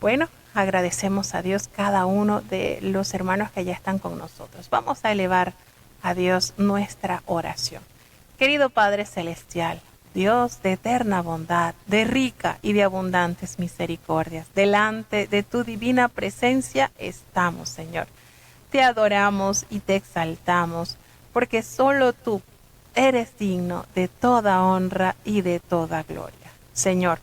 Bueno, agradecemos a Dios cada uno de los hermanos que ya están con nosotros. Vamos a elevar a Dios nuestra oración. Querido Padre Celestial, Dios de eterna bondad, de rica y de abundantes misericordias, delante de tu divina presencia estamos, Señor. Te adoramos y te exaltamos, porque solo tú eres digno de toda honra y de toda gloria. Señor,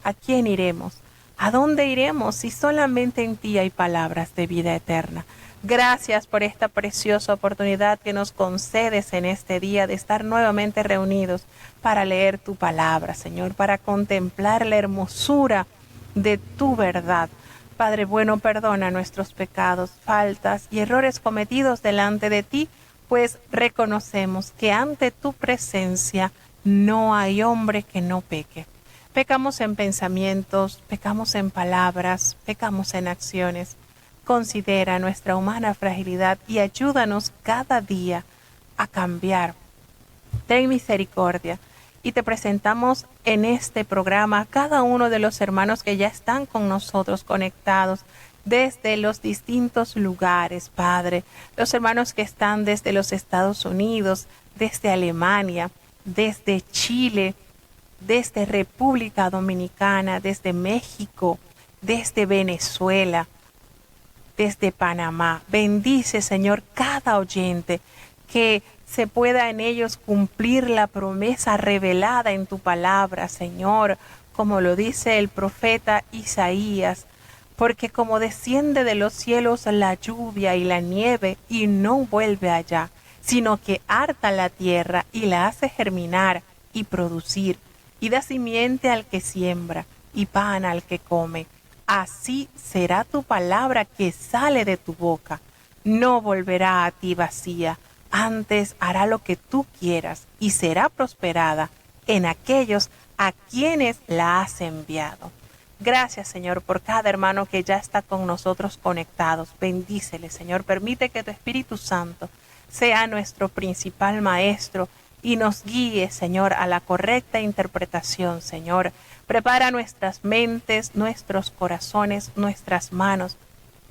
¿a quién iremos? ¿A dónde iremos si solamente en ti hay palabras de vida eterna? Gracias por esta preciosa oportunidad que nos concedes en este día de estar nuevamente reunidos para leer tu palabra, Señor, para contemplar la hermosura de tu verdad. Padre bueno, perdona nuestros pecados, faltas y errores cometidos delante de ti, pues reconocemos que ante tu presencia no hay hombre que no peque. Pecamos en pensamientos, pecamos en palabras, pecamos en acciones. Considera nuestra humana fragilidad y ayúdanos cada día a cambiar. Ten misericordia. Y te presentamos en este programa a cada uno de los hermanos que ya están con nosotros conectados desde los distintos lugares, Padre. Los hermanos que están desde los Estados Unidos, desde Alemania, desde Chile, desde República Dominicana, desde México, desde Venezuela, desde Panamá. Bendice, Señor, cada oyente, que se pueda en ellos cumplir la promesa revelada en tu palabra, Señor, como lo dice el profeta Isaías, porque como desciende de los cielos la lluvia y la nieve y no vuelve allá, sino que harta la tierra y la hace germinar y producir, y da simiente al que siembra y pan al que come. Así será tu palabra que sale de tu boca. No volverá a ti vacía, antes hará lo que tú quieras y será prosperada en aquellos a quienes la has enviado. Gracias, Señor, por cada hermano que ya está con nosotros conectados. Bendícele, Señor. Permite que tu Espíritu Santo sea nuestro principal maestro y nos guíe, Señor, a la correcta interpretación, Señor. Prepara nuestras mentes, nuestros corazones, nuestras manos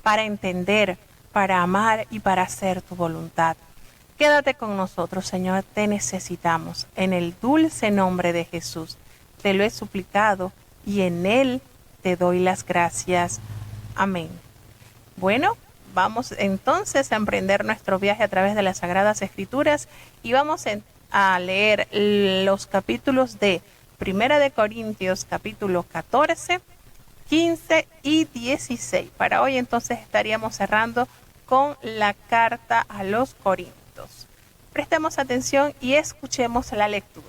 para entender, para amar y para hacer tu voluntad. Quédate con nosotros, Señor, te necesitamos. En el dulce nombre de Jesús te lo he suplicado y en él te doy las gracias. Amén. Bueno, vamos entonces a emprender nuestro viaje a través de las Sagradas Escrituras y vamos a leer los capítulos de Primera de Corintios, capítulo 14, 15 y 16. Para hoy entonces estaríamos cerrando con la carta a los Corintios. Prestemos atención y escuchemos la lectura.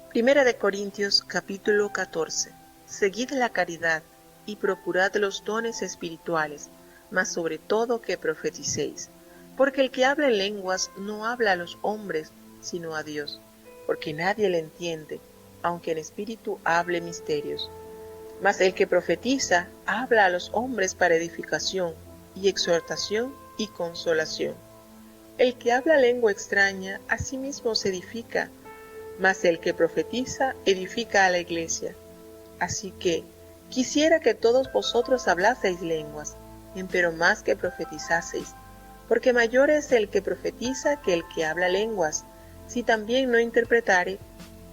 Primera de Corintios, capítulo 14. Seguid la caridad y procurad los dones espirituales, mas sobre todo que profeticéis. Porque el que habla en lenguas no habla a los hombres, sino a Dios, porque nadie le entiende, aunque en espíritu hable misterios. Mas el que profetiza habla a los hombres para edificación y exhortación y consolación. El que habla lengua extraña a sí mismo se edifica, mas el que profetiza edifica a la iglesia. Así que quisiera que todos vosotros hablaseis lenguas, empero más que profetizaseis, porque mayor es el que profetiza que el que habla lenguas, si también no interpretare,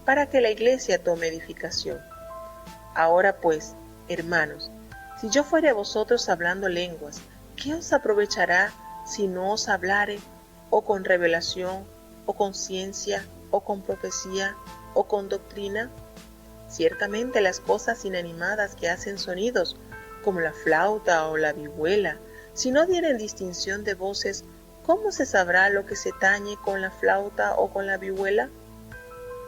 para que la iglesia tome edificación. Ahora pues, hermanos, si yo fuere a vosotros hablando lenguas, ¿qué os aprovechará si no os hablare, o con revelación, o con ciencia, o con profecía, o con doctrina? Ciertamente las cosas inanimadas que hacen sonidos, como la flauta o la vihuela, si no dieren distinción de voces, ¿cómo se sabrá lo que se tañe con la flauta o con la vihuela?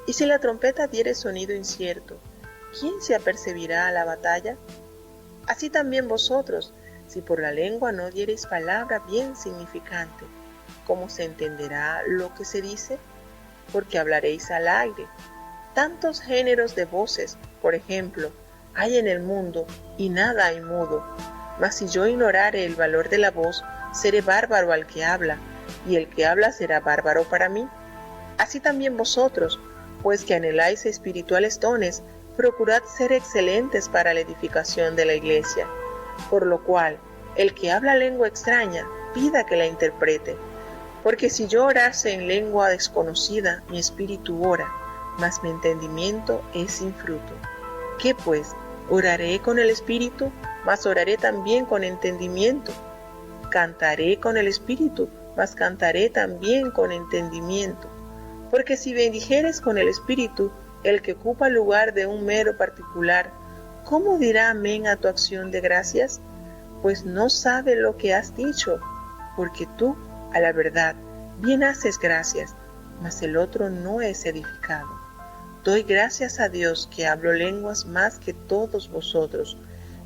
Y si la trompeta diere sonido incierto, ¿quién se apercibirá a la batalla? Así también vosotros, si por la lengua no diereis palabra bien significante, ¿cómo se entenderá lo que se dice? Porque hablaréis al aire. Tantos géneros de voces, por ejemplo, hay en el mundo, y nada hay mudo. Mas si yo ignorare el valor de la voz, seré bárbaro al que habla, y el que habla será bárbaro para mí. Así también vosotros, pues que anheláis espirituales dones, procurad ser excelentes para la edificación de la iglesia, por lo cual el que habla lengua extraña pida que la interprete. Porque si yo orase en lengua desconocida, mi espíritu ora, mas mi entendimiento es sin fruto. ¿Qué pues? ¿Oraré con el espíritu? Mas oraré también con entendimiento. Cantaré con el espíritu, mas cantaré también con entendimiento. Porque si bendijeres con el espíritu, el que ocupa el lugar de un mero particular, ¿cómo dirá amén a tu acción de gracias? Pues no sabe lo que has dicho, porque tú, a la verdad, bien haces gracias, mas el otro no es edificado. Doy gracias a Dios que hablo lenguas más que todos vosotros,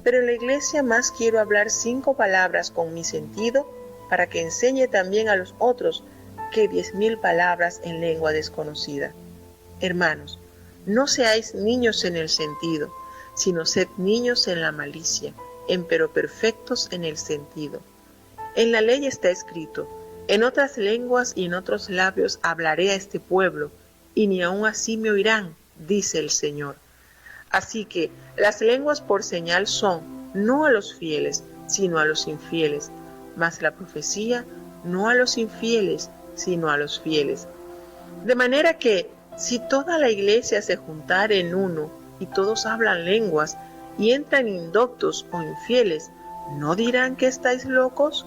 pero en la iglesia más quiero hablar 5 palabras con mi sentido, para que enseñe también a los otros que 10,000 palabras en lengua desconocida. Hermanos, no seáis niños en el sentido, sino sed niños en la malicia, empero perfectos en el sentido. En la ley está escrito: en otras lenguas y en otros labios hablaré a este pueblo, y ni aun así me oirán, dice el Señor. Así que las lenguas por señal son, no a los fieles, sino a los infieles, mas la profecía no a los infieles, sino a los fieles. De manera que, si toda la iglesia se juntare en uno, y todos hablan lenguas, y entran indoctos o infieles, ¿no dirán que estáis locos?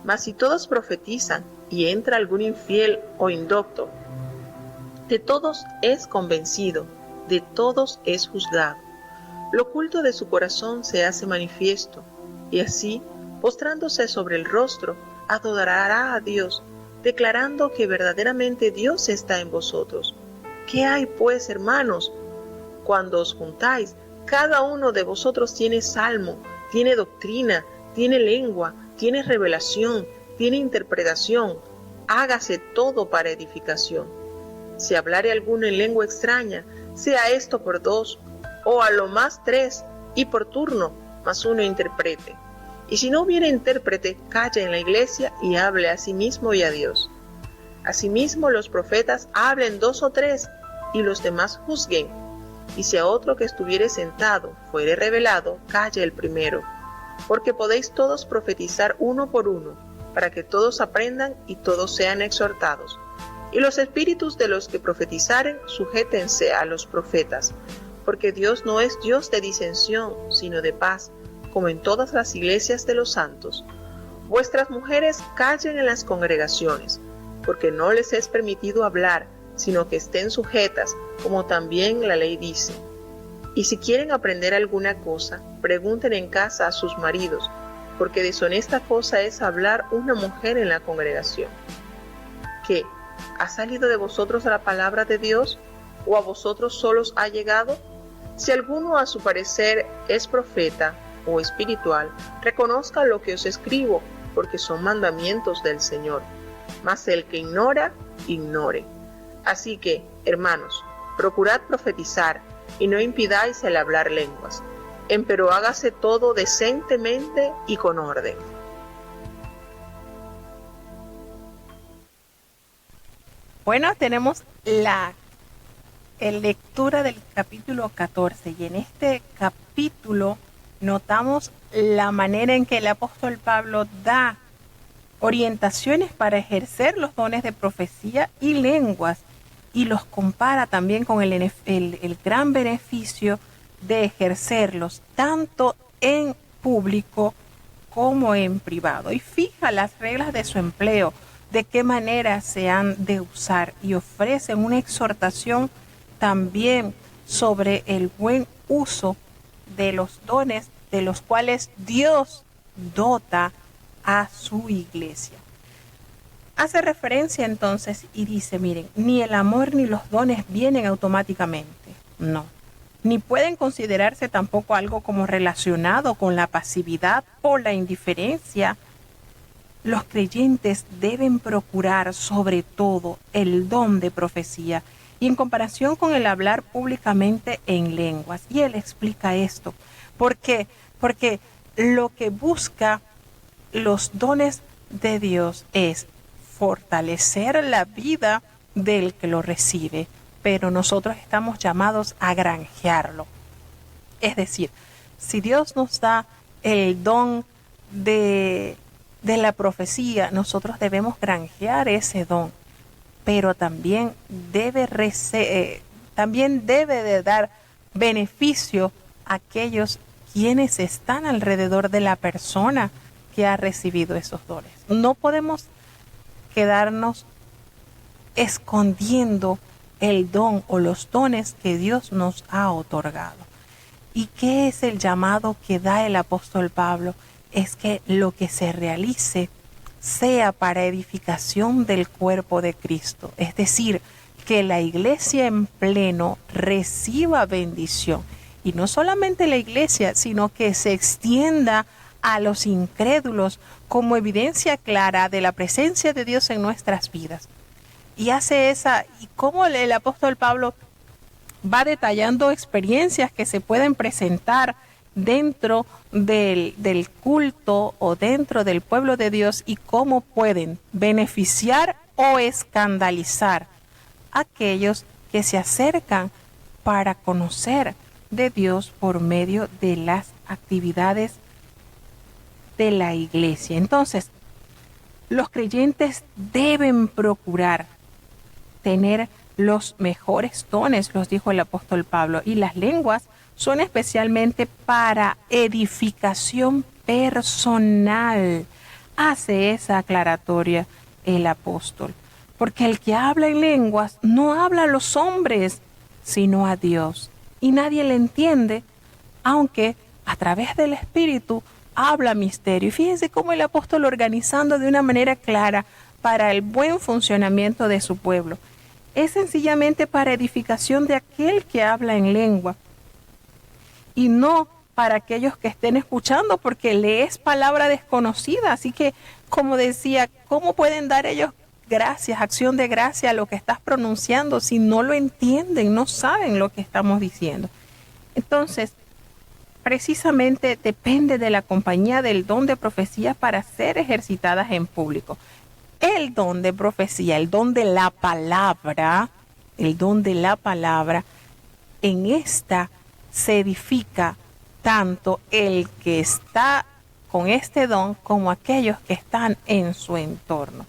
Mas si todos profetizan, y entra algún infiel o indocto, de todos es convencido, de todos es juzgado. Lo oculto de su corazón se hace manifiesto, y así, postrándose sobre el rostro, adorará a Dios, declarando que verdaderamente Dios está en vosotros. ¿Qué hay pues, hermanos? Cuando os juntáis, cada uno de vosotros tiene salmo, tiene doctrina, tiene lengua, tiene revelación, tiene interpretación. Hágase todo para edificación. Si hablare alguno en lengua extraña, sea esto por 2, o a lo más 3, y por turno, mas uno interprete. Y si no hubiere intérprete, calle en la iglesia y hable a sí mismo y a Dios. Asimismo los profetas hablen 2 o 3, y los demás juzguen. Y si a otro que estuviere sentado fuere revelado, calle el primero. Porque podéis todos profetizar uno por uno, para que todos aprendan y todos sean exhortados. Y los espíritus de los que profetizaren, sujétense a los profetas, porque Dios no es Dios de disensión, sino de paz, como en todas las iglesias de los santos. Vuestras mujeres callen en las congregaciones, porque no les es permitido hablar, sino que estén sujetas, como también la ley dice. Y si quieren aprender alguna cosa, pregunten en casa a sus maridos, porque deshonesta cosa es hablar una mujer en la congregación. ¿Qué? ¿Ha salido de vosotros la palabra de Dios? ¿O a vosotros solos ha llegado? Si alguno a su parecer es profeta o espiritual, reconozca lo que os escribo, porque son mandamientos del Señor. Mas el que ignora, ignore. Así que, hermanos, procurad profetizar, y no impidáis el hablar lenguas, empero hágase todo decentemente y con orden. Bueno, tenemos la lectura del capítulo 14, y en este capítulo notamos la manera en que el apóstol Pablo da orientaciones para ejercer los dones de profecía y lenguas, y los compara también con el gran beneficio de ejercerlos tanto en público como en privado, y fija las reglas de su empleo, de qué manera se han de usar, y ofrece una exhortación también sobre el buen uso de los dones de los cuales Dios dota a su iglesia. Hace referencia entonces y dice, miren, ni el amor ni los dones vienen automáticamente, no. Ni pueden considerarse tampoco algo como relacionado con la pasividad o la indiferencia. Los creyentes deben procurar sobre todo el don de profecía, y en comparación con el hablar públicamente en lenguas. Y él explica esto. ¿Por qué? Porque lo que busca los dones de Dios es fortalecer la vida del que lo recibe, pero nosotros estamos llamados a granjearlo. Es decir, si Dios nos da el don de la profecía, nosotros debemos granjear ese don, pero también debe de dar beneficio a aquellos quienes están alrededor de la persona que ha recibido esos dones. No podemos quedarnos escondiendo el don o los dones que Dios nos ha otorgado. ¿Y qué es el llamado que da el apóstol Pablo? Es que lo que se realice sea para edificación del cuerpo de Cristo. Es decir, que la iglesia en pleno reciba bendición. Y no solamente la iglesia, sino que se extienda a los incrédulos como evidencia clara de la presencia de Dios en nuestras vidas. Y como el apóstol Pablo va detallando experiencias que se pueden presentar dentro del culto o dentro del pueblo de Dios y cómo pueden beneficiar o escandalizar a aquellos que se acercan para conocer de Dios por medio de las actividades de la iglesia. Entonces, los creyentes deben procurar tener los mejores dones, los dijo el apóstol Pablo, y las lenguas son especialmente para edificación personal. Hace esa aclaratoria el apóstol, porque el que habla en lenguas no habla a los hombres, sino a Dios, y nadie le entiende, aunque a través del Espíritu habla misterio. Y fíjense cómo el apóstol organizando de una manera clara para el buen funcionamiento de su pueblo. Es sencillamente para edificación de aquel que habla en lengua y no para aquellos que estén escuchando, porque le es palabra desconocida. Así que, como decía, ¿cómo pueden dar ellos gracias, acción de gracia a lo que estás pronunciando si no lo entienden, no saben lo que estamos diciendo? Entonces, precisamente depende de la compañía del don de profecía para ser ejercitadas en público. El don de profecía, el don de la palabra, en esta se edifica tanto el que está con este don como aquellos que están en su entorno.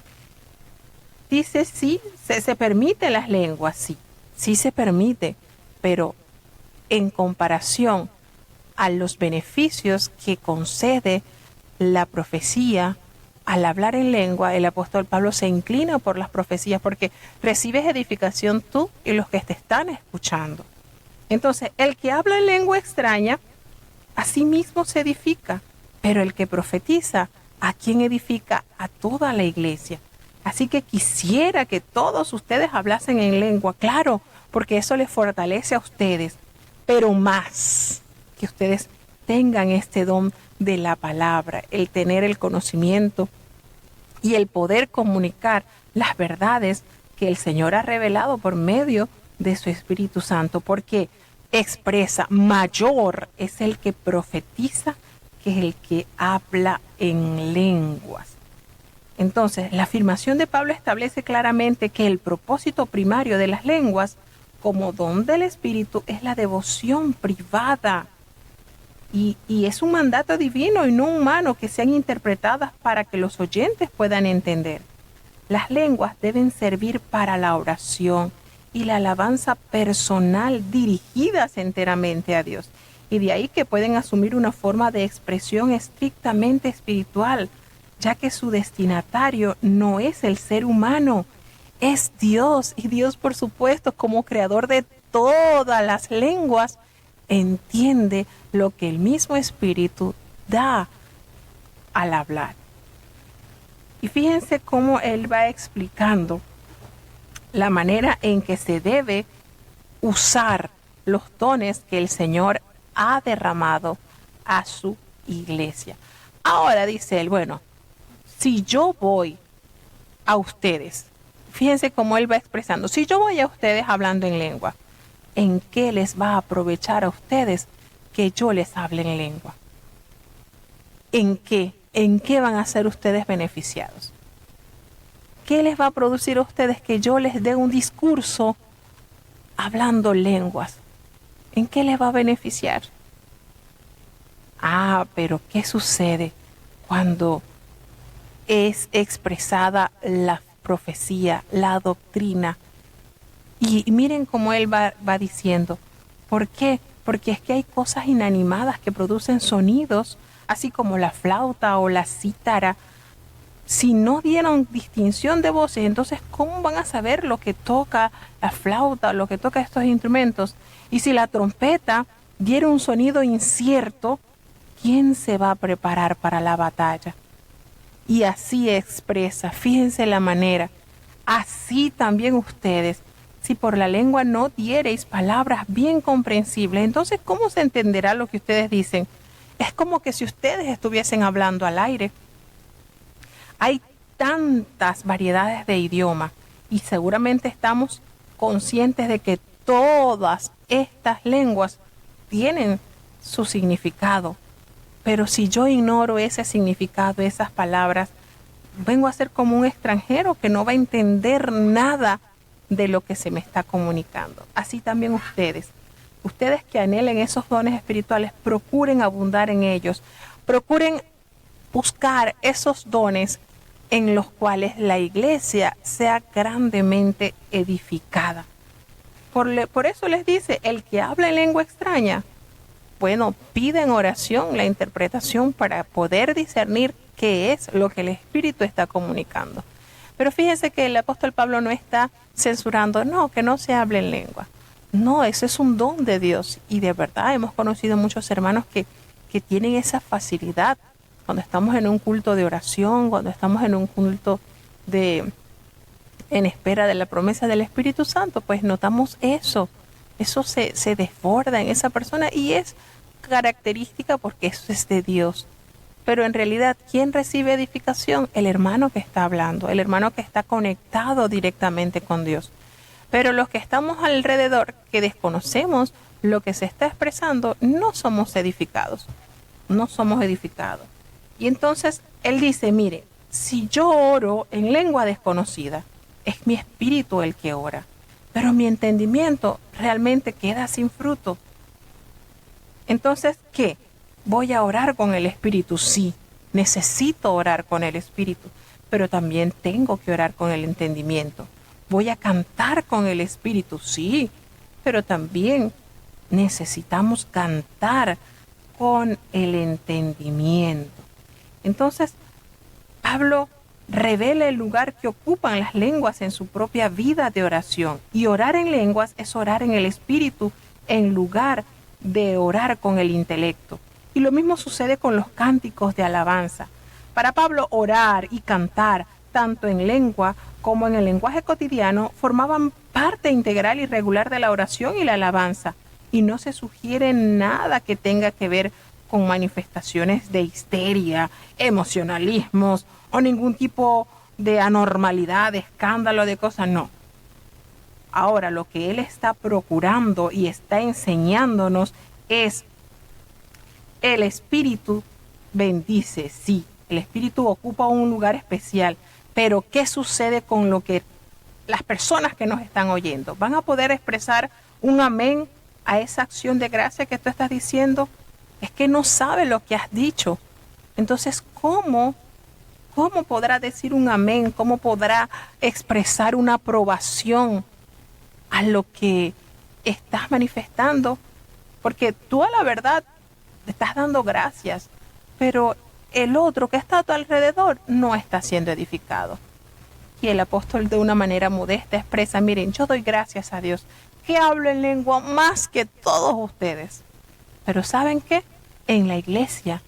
Dice, sí, se permite las lenguas, sí se permite, pero en comparación a los beneficios que concede la profecía, al hablar en lengua, el apóstol Pablo se inclina por las profecías porque recibes edificación tú y los que te están escuchando. Entonces, el que habla en lengua extraña, a sí mismo se edifica, pero el que profetiza, ¿a quién edifica? A toda la iglesia. Así que quisiera que todos ustedes hablasen en lengua, claro, porque eso les fortalece a ustedes, pero más que ustedes tengan este don de la palabra, el tener el conocimiento y el poder comunicar las verdades que el Señor ha revelado por medio de su Espíritu Santo, porque expresa, mayor es el que profetiza que el que habla en lenguas. Entonces, la afirmación de Pablo establece claramente que el propósito primario de las lenguas como don del Espíritu es la devoción privada. Y es un mandato divino y no humano que sean interpretadas para que los oyentes puedan entender. Las lenguas deben servir para la oración y la alabanza personal dirigidas enteramente a Dios. Y de ahí que pueden asumir una forma de expresión estrictamente espiritual, ya que su destinatario no es el ser humano, es Dios. Y Dios, por supuesto, como creador de todas las lenguas, entiende lo que el mismo Espíritu da al hablar. Y fíjense cómo él va explicando la manera en que se debe usar los dones que el Señor ha derramado a su iglesia. Ahora dice él, bueno, si yo voy a ustedes, fíjense cómo él va expresando, si yo voy a ustedes hablando en lengua, ¿en qué les va a aprovechar a ustedes que yo les hable en lengua? ¿En qué? ¿En qué van a ser ustedes beneficiados? ¿Qué les va a producir a ustedes que yo les dé un discurso hablando lenguas, ¿en qué le va a beneficiar? Pero ¿qué sucede cuando es expresada la profecía, la doctrina? Y miren cómo él va diciendo. ¿Por qué? Porque es que hay cosas inanimadas que producen sonidos, así como la flauta o la cítara. Si no dieron distinción de voces, entonces ¿cómo van a saber lo que toca la flauta, lo que toca estos instrumentos? Y si la trompeta diera un sonido incierto, ¿quién se va a preparar para la batalla? Y así expresa, fíjense la manera, así también ustedes, si por la lengua no diereis palabras bien comprensibles, entonces ¿cómo se entenderá lo que ustedes dicen? Es como que si ustedes estuviesen hablando al aire. Hay tantas variedades de idioma y seguramente estamos conscientes de que todas estas lenguas tienen su significado. Pero si yo ignoro ese significado, esas palabras, vengo a ser como un extranjero que no va a entender nada de lo que se me está comunicando. Así también ustedes que anhelen esos dones espirituales, procuren abundar en ellos, procuren buscar esos dones en los cuales la iglesia sea grandemente edificada. Por eso les dice, el que habla en lengua extraña, bueno, pide en oración la interpretación para poder discernir qué es lo que el Espíritu está comunicando. Pero fíjense que el apóstol Pablo no está censurando, no, que no se hable en lengua. No, ese es un don de Dios y de verdad hemos conocido muchos hermanos que tienen esa facilidad. Cuando estamos en un culto de oración, cuando estamos en un culto en espera de la promesa del Espíritu Santo, pues notamos eso se desborda en esa persona y es característica porque eso es de Dios. Pero en realidad, ¿quién recibe edificación? El hermano que está hablando, el hermano que está conectado directamente con Dios. Pero los que estamos alrededor, que desconocemos lo que se está expresando, no somos edificados. No somos edificados. Y entonces él dice, mire, si yo oro en lengua desconocida, es mi espíritu el que ora, pero mi entendimiento realmente queda sin fruto. Entonces, ¿qué? Voy a orar con el espíritu, sí, necesito orar con el espíritu, pero también tengo que orar con el entendimiento. Voy a cantar con el espíritu, sí, pero también necesitamos cantar con el entendimiento. Entonces, Pablo revela el lugar que ocupan las lenguas en su propia vida de oración. Y orar en lenguas es orar en el espíritu en lugar de orar con el intelecto. Y lo mismo sucede con los cánticos de alabanza. Para Pablo, orar y cantar, tanto en lengua como en el lenguaje cotidiano, formaban parte integral y regular de la oración y la alabanza. Y no se sugiere nada que tenga que ver con manifestaciones de histeria, emocionalismos o ningún tipo de anormalidad, de escándalo, de cosas, no. Ahora, lo que él está procurando y está enseñándonos es el Espíritu bendice, sí, el Espíritu ocupa un lugar especial, pero ¿qué sucede con lo que las personas que nos están oyendo? ¿Van a poder expresar un amén a esa acción de gracia que tú estás diciendo? Es que no sabe lo que has dicho. Entonces, ¿cómo podrá decir un amén? ¿Cómo podrá expresar una aprobación a lo que estás manifestando? Porque tú a la verdad te estás dando gracias, pero el otro que está a tu alrededor no está siendo edificado. Y el apóstol de una manera modesta expresa, miren, yo doy gracias a Dios que hablo en lengua más que todos ustedes. Pero ¿saben qué? En la iglesia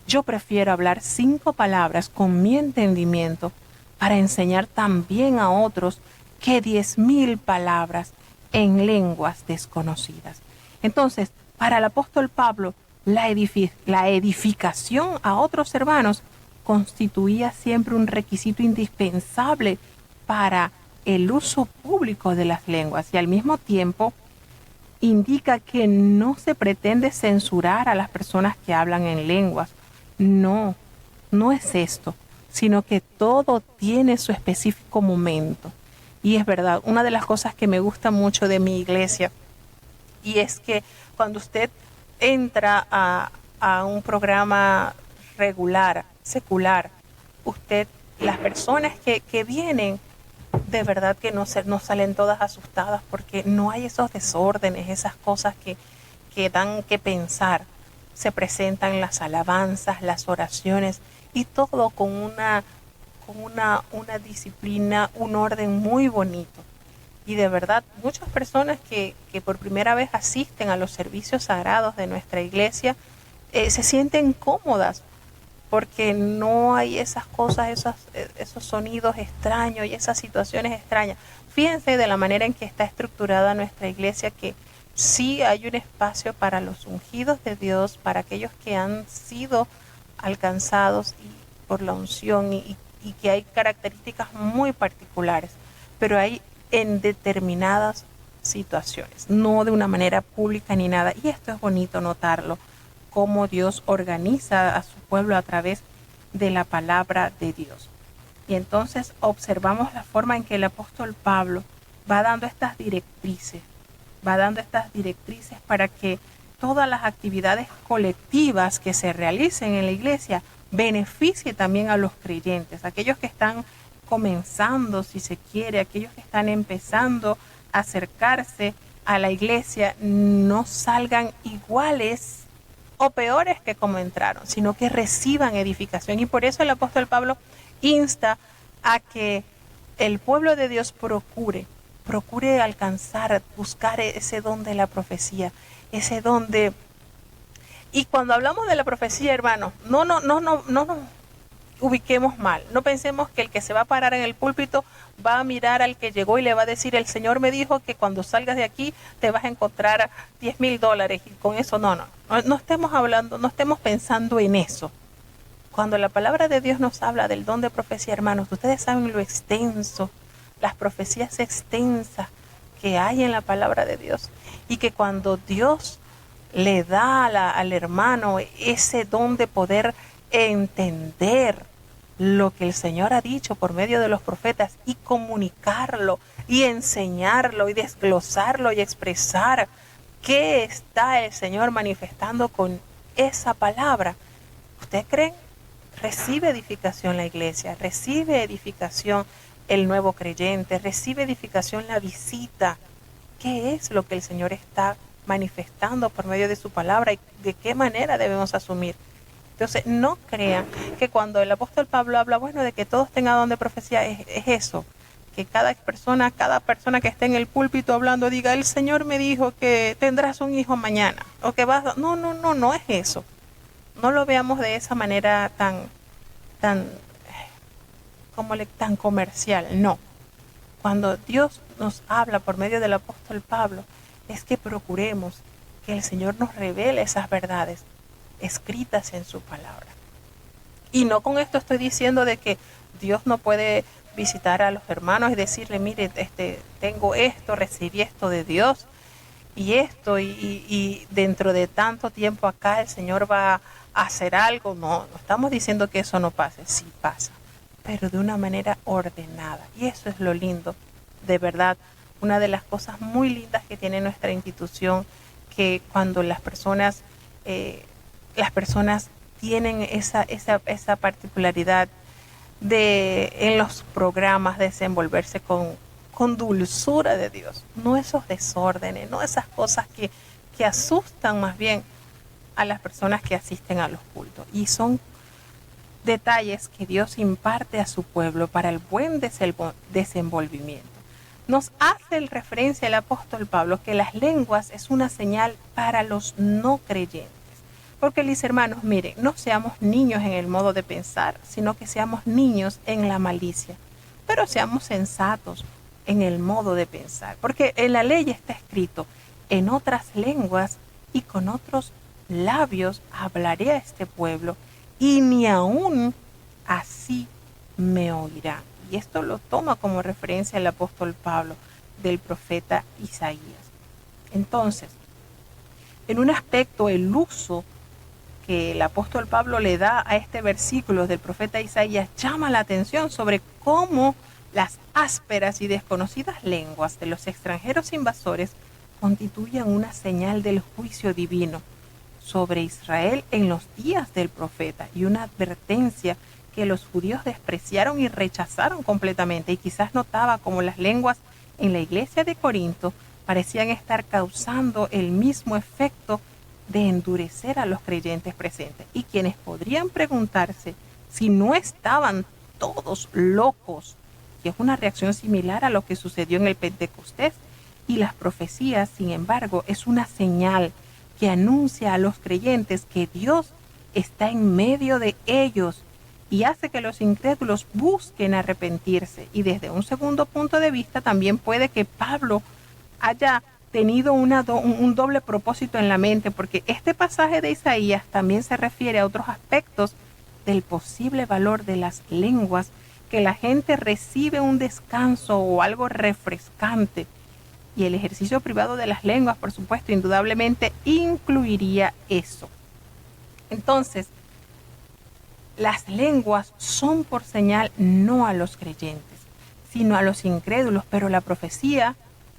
yo prefiero hablar 5 palabras con mi entendimiento para enseñar también a otros que 10,000 palabras en lenguas desconocidas. Entonces, para el apóstol Pablo, la edificación a otros hermanos constituía siempre un requisito indispensable para el uso público de las lenguas y al mismo tiempo indica que no se pretende censurar a las personas que hablan en lenguas. No, no es esto, sino que todo tiene su específico momento. Y es verdad, una de las cosas que me gusta mucho de mi iglesia, y es que cuando usted entra a un programa regular, secular, las personas que vienen, de verdad que no salen todas asustadas, porque no hay esos desórdenes, esas cosas que dan que pensar. Se presentan las alabanzas, las oraciones, y todo con una disciplina, un orden muy bonito. Y de verdad, muchas personas que por primera vez asisten a los servicios sagrados de nuestra iglesia se sienten cómodas, porque no hay esas cosas, esos sonidos extraños y esas situaciones extrañas. Fíjense de la manera en que está estructurada nuestra iglesia, que sí hay un espacio para los ungidos de Dios, para aquellos que han sido alcanzados por la unción, y que hay características muy particulares, pero hay en determinadas situaciones, no de una manera pública ni nada. Y esto es bonito notarlo, cómo Dios organiza a su pueblo a través de la palabra de Dios. Y entonces observamos la forma en que el apóstol Pablo va dando estas directrices para que todas las actividades colectivas que se realicen en la iglesia beneficie también a los creyentes, aquellos que están comenzando, si se quiere, aquellos que están empezando a acercarse a la iglesia, no salgan iguales o peores que como entraron, sino que reciban edificación. Y por eso el apóstol Pablo insta a que el pueblo de Dios procure alcanzar, buscar ese don de la profecía, ese don de... Y cuando hablamos de la profecía, hermano, no nos ubiquemos mal. No pensemos que el que se va a parar en el púlpito va a mirar al que llegó y le va a decir: el Señor me dijo que cuando salgas de aquí te vas a encontrar $10,000, y con eso no estemos pensando en eso. Cuando la palabra de Dios nos habla del don de profecía, hermanos, ustedes saben lo extenso, las profecías extensas que hay en la palabra de Dios, y que cuando Dios le da al hermano ese don de poder entender lo que el Señor ha dicho por medio de los profetas, y comunicarlo y enseñarlo y desglosarlo y expresar qué está el Señor manifestando con esa palabra, ¿usted cree? Recibe edificación la iglesia, recibe edificación el nuevo creyente, recibe edificación la visita. ¿Qué es lo que el Señor está manifestando por medio de su palabra y de qué manera debemos asumir? Entonces, no crean que cuando el apóstol Pablo habla, de que todos tengan don de profecía, es eso, que cada persona que esté en el púlpito hablando diga: el Señor me dijo que tendrás un hijo mañana, o que vas a... No es eso. No lo veamos de esa manera tan comercial, no. Cuando Dios nos habla por medio del apóstol Pablo, es que procuremos que el Señor nos revele esas verdades escritas en su palabra. Y no con esto estoy diciendo de que Dios no puede visitar a los hermanos y decirle: mire, tengo esto, recibí esto de Dios, y esto, y dentro de tanto tiempo acá el Señor va a hacer algo. No estamos diciendo que eso no pase, sí pasa, pero de una manera ordenada. Y eso es lo lindo, de verdad, una de las cosas muy lindas que tiene nuestra institución, que cuando las personas tienen esa particularidad de en los programas desenvolverse con dulzura de Dios, no esos desórdenes, no esas cosas que asustan más bien a las personas que asisten a los cultos. Y son detalles que Dios imparte a su pueblo para el buen desenvolvimiento. Nos hace referencia el apóstol Pablo que las lenguas es una señal para los no creyentes. Porque él dice: hermanos, miren, no seamos niños en el modo de pensar, sino que seamos niños en la malicia. Pero seamos sensatos en el modo de pensar. Porque en la ley está escrito: en otras lenguas y con otros labios hablaré a este pueblo, y ni aún así me oirán. Y esto lo toma como referencia el apóstol Pablo del profeta Isaías. Entonces, en un aspecto, el uso que el apóstol Pablo le da a este versículo del profeta Isaías llama la atención sobre cómo Las ásperas y desconocidas lenguas de los extranjeros invasores constituyen una señal del juicio divino sobre Israel en los días del profeta y una advertencia que los judíos despreciaron y rechazaron completamente, y quizás notaba como las lenguas en la iglesia de Corinto parecían estar causando el mismo efecto de endurecer a los creyentes presentes, y quienes podrían preguntarse si no estaban todos locos, que es una reacción similar a lo que sucedió en el Pentecostés. Y las profecías, sin embargo, es una señal que anuncia a los creyentes que Dios está en medio de ellos y hace que los incrédulos busquen arrepentirse. Y desde un segundo punto de vista, también puede que Pablo haya tenido un doble propósito en la mente, porque este pasaje de Isaías también se refiere a otros aspectos del posible valor de las lenguas, que la gente recibe un descanso o algo refrescante. Y el ejercicio privado de las lenguas, por supuesto, indudablemente incluiría eso. Entonces, las lenguas son por señal no a los creyentes, sino a los incrédulos, pero la profecía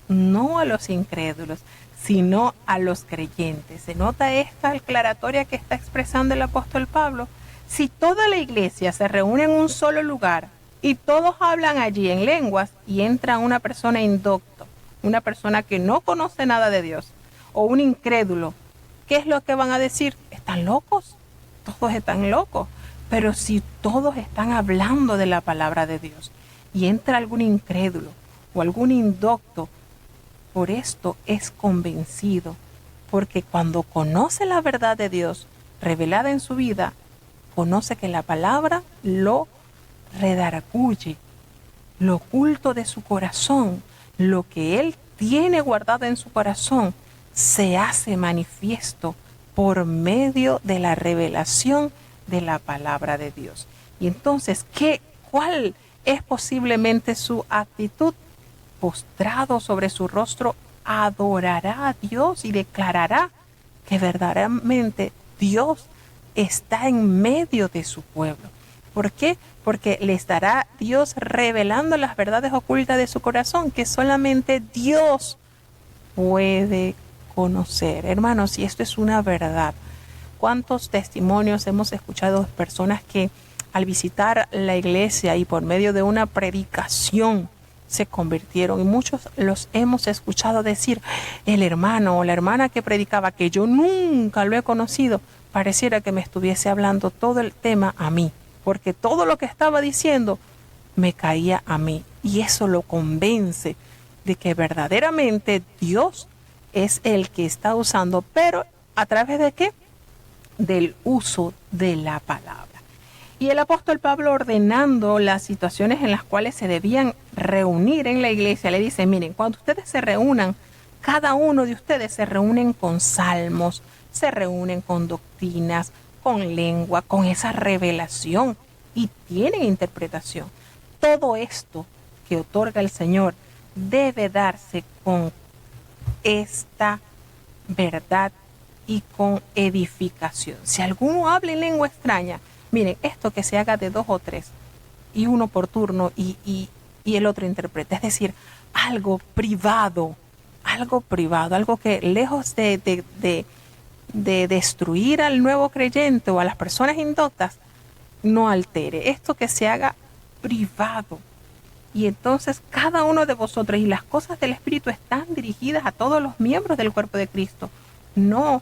no a los incrédulos, sino a los creyentes. ¿Se nota esta aclaratoria que está expresando el apóstol Pablo? Si toda la iglesia se reúne en un solo lugar y todos hablan allí en lenguas y entra una persona indocta, una persona que no conoce nada de Dios, o un incrédulo, ¿qué es lo que van a decir? ¿Están locos? Todos están locos. Pero si todos están hablando de la palabra de Dios y entra algún incrédulo o algún indocto, por esto es convencido, porque cuando conoce la verdad de Dios revelada en su vida, conoce que la palabra lo redarguye, lo oculto de su corazón, lo que él tiene guardado en su corazón, se hace manifiesto por medio de la revelación de la palabra de Dios. Y entonces, ¿cuál es posiblemente su actitud? Postrado sobre su rostro, adorará a Dios y declarará que verdaderamente Dios está en medio de su pueblo. ¿Por qué? Porque le estará Dios revelando las verdades ocultas de su corazón, que solamente Dios puede conocer. Hermanos, y esto es una verdad. ¿Cuántos testimonios hemos escuchado de personas que al visitar la iglesia y por medio de una predicación se convirtieron? Y muchos los hemos escuchado decir, el hermano o la hermana que predicaba, que yo nunca lo he conocido, pareciera que me estuviese hablando todo el tema a mí, porque todo lo que estaba diciendo me caía a mí. Y eso lo convence de que verdaderamente Dios es el que está usando, pero ¿a través de qué? Del uso de la palabra. Y el apóstol Pablo, ordenando las situaciones en las cuales se debían reunir en la iglesia, le dice, miren, cuando ustedes se reúnan, cada uno de ustedes se reúnen con salmos, se reúnen con doctrinas, con lengua, con esa revelación, y tienen interpretación. Todo esto que otorga el Señor debe darse con esta verdad y con edificación. Si alguno habla en lengua extraña, miren, esto que se haga de 2 o 3, y uno por turno y el otro interpreta. Es decir, algo privado, algo que lejos de destruir al nuevo creyente o a las personas indoctas, no altere. Esto que se haga privado. Y entonces cada uno de vosotros, y las cosas del Espíritu están dirigidas a todos los miembros del cuerpo de Cristo. No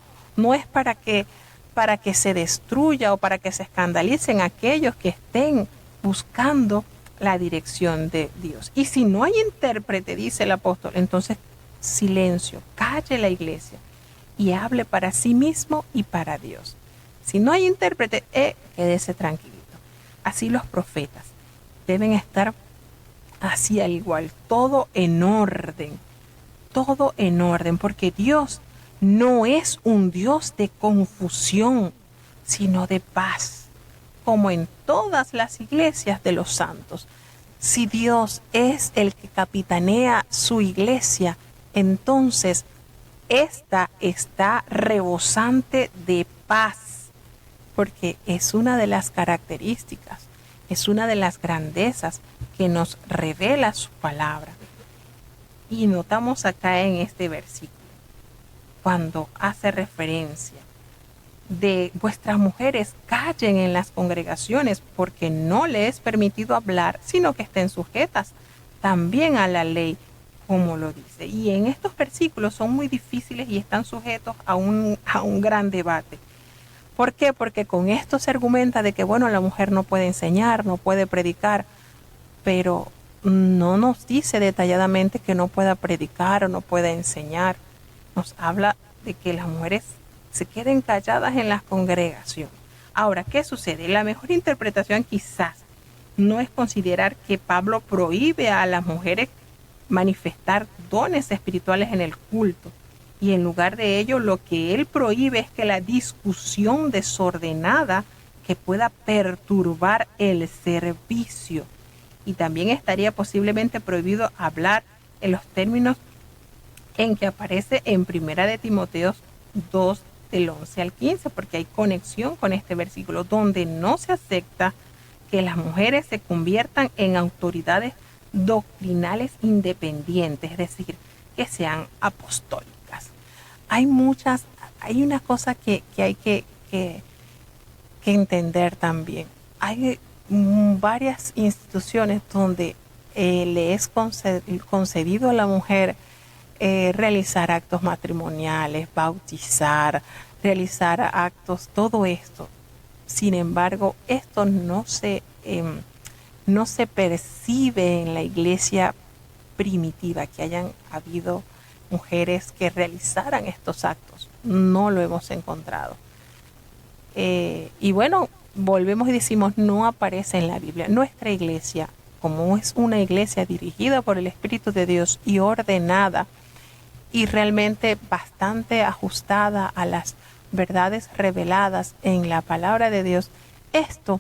es para que se destruya o para que se escandalicen aquellos que estén buscando la dirección de Dios. Y si no hay intérprete, dice el apóstol, entonces silencio, calle la iglesia y hable para sí mismo y para Dios. Si no hay intérprete, quédese tranquilito. Así los profetas deben estar así al igual, todo en orden, porque Dios no es un Dios de confusión, sino de paz, como en todas las iglesias de los santos. Si Dios es el que capitanea su iglesia, entonces esta está rebosante de paz, porque es una de las características, es una de las grandezas que nos revela su palabra. Y notamos acá en este versículo, cuando hace referencia de vuestras mujeres callen en las congregaciones porque no les es permitido hablar, sino que estén sujetas también a la ley, como lo dice. Y en estos versículos son muy difíciles y están sujetos a un gran debate. ¿Por qué? Porque con esto se argumenta de que, bueno, la mujer no puede enseñar, no puede predicar, pero no nos dice detalladamente que no pueda predicar o no pueda enseñar. Nos habla de que las mujeres se queden calladas en las congregaciones. Ahora, ¿qué sucede? La mejor interpretación quizás no es considerar que Pablo prohíbe a las mujeres manifestar dones espirituales en el culto. Y en lugar de ello, lo que él prohíbe es que la discusión desordenada que pueda perturbar el servicio. Y también estaría posiblemente prohibido hablar en los términos en que aparece en Primera de Timoteo 2, del 11 al 15, porque hay conexión con este versículo, donde no se acepta que las mujeres se conviertan en autoridades doctrinales independientes, es decir, que sean apostólicas. Hay una cosa que hay que entender también. Hay varias instituciones donde le es concedido a la mujer realizar actos matrimoniales, bautizar, realizar actos, todo esto. Sin embargo, esto no se percibe en la iglesia primitiva, que hayan habido mujeres que realizaran estos actos. No lo hemos encontrado. Y bueno, volvemos y decimos, no aparece en la Biblia. Nuestra iglesia, como es una iglesia dirigida por el Espíritu de Dios y ordenada, y realmente bastante ajustada a las verdades reveladas en la palabra de Dios, esto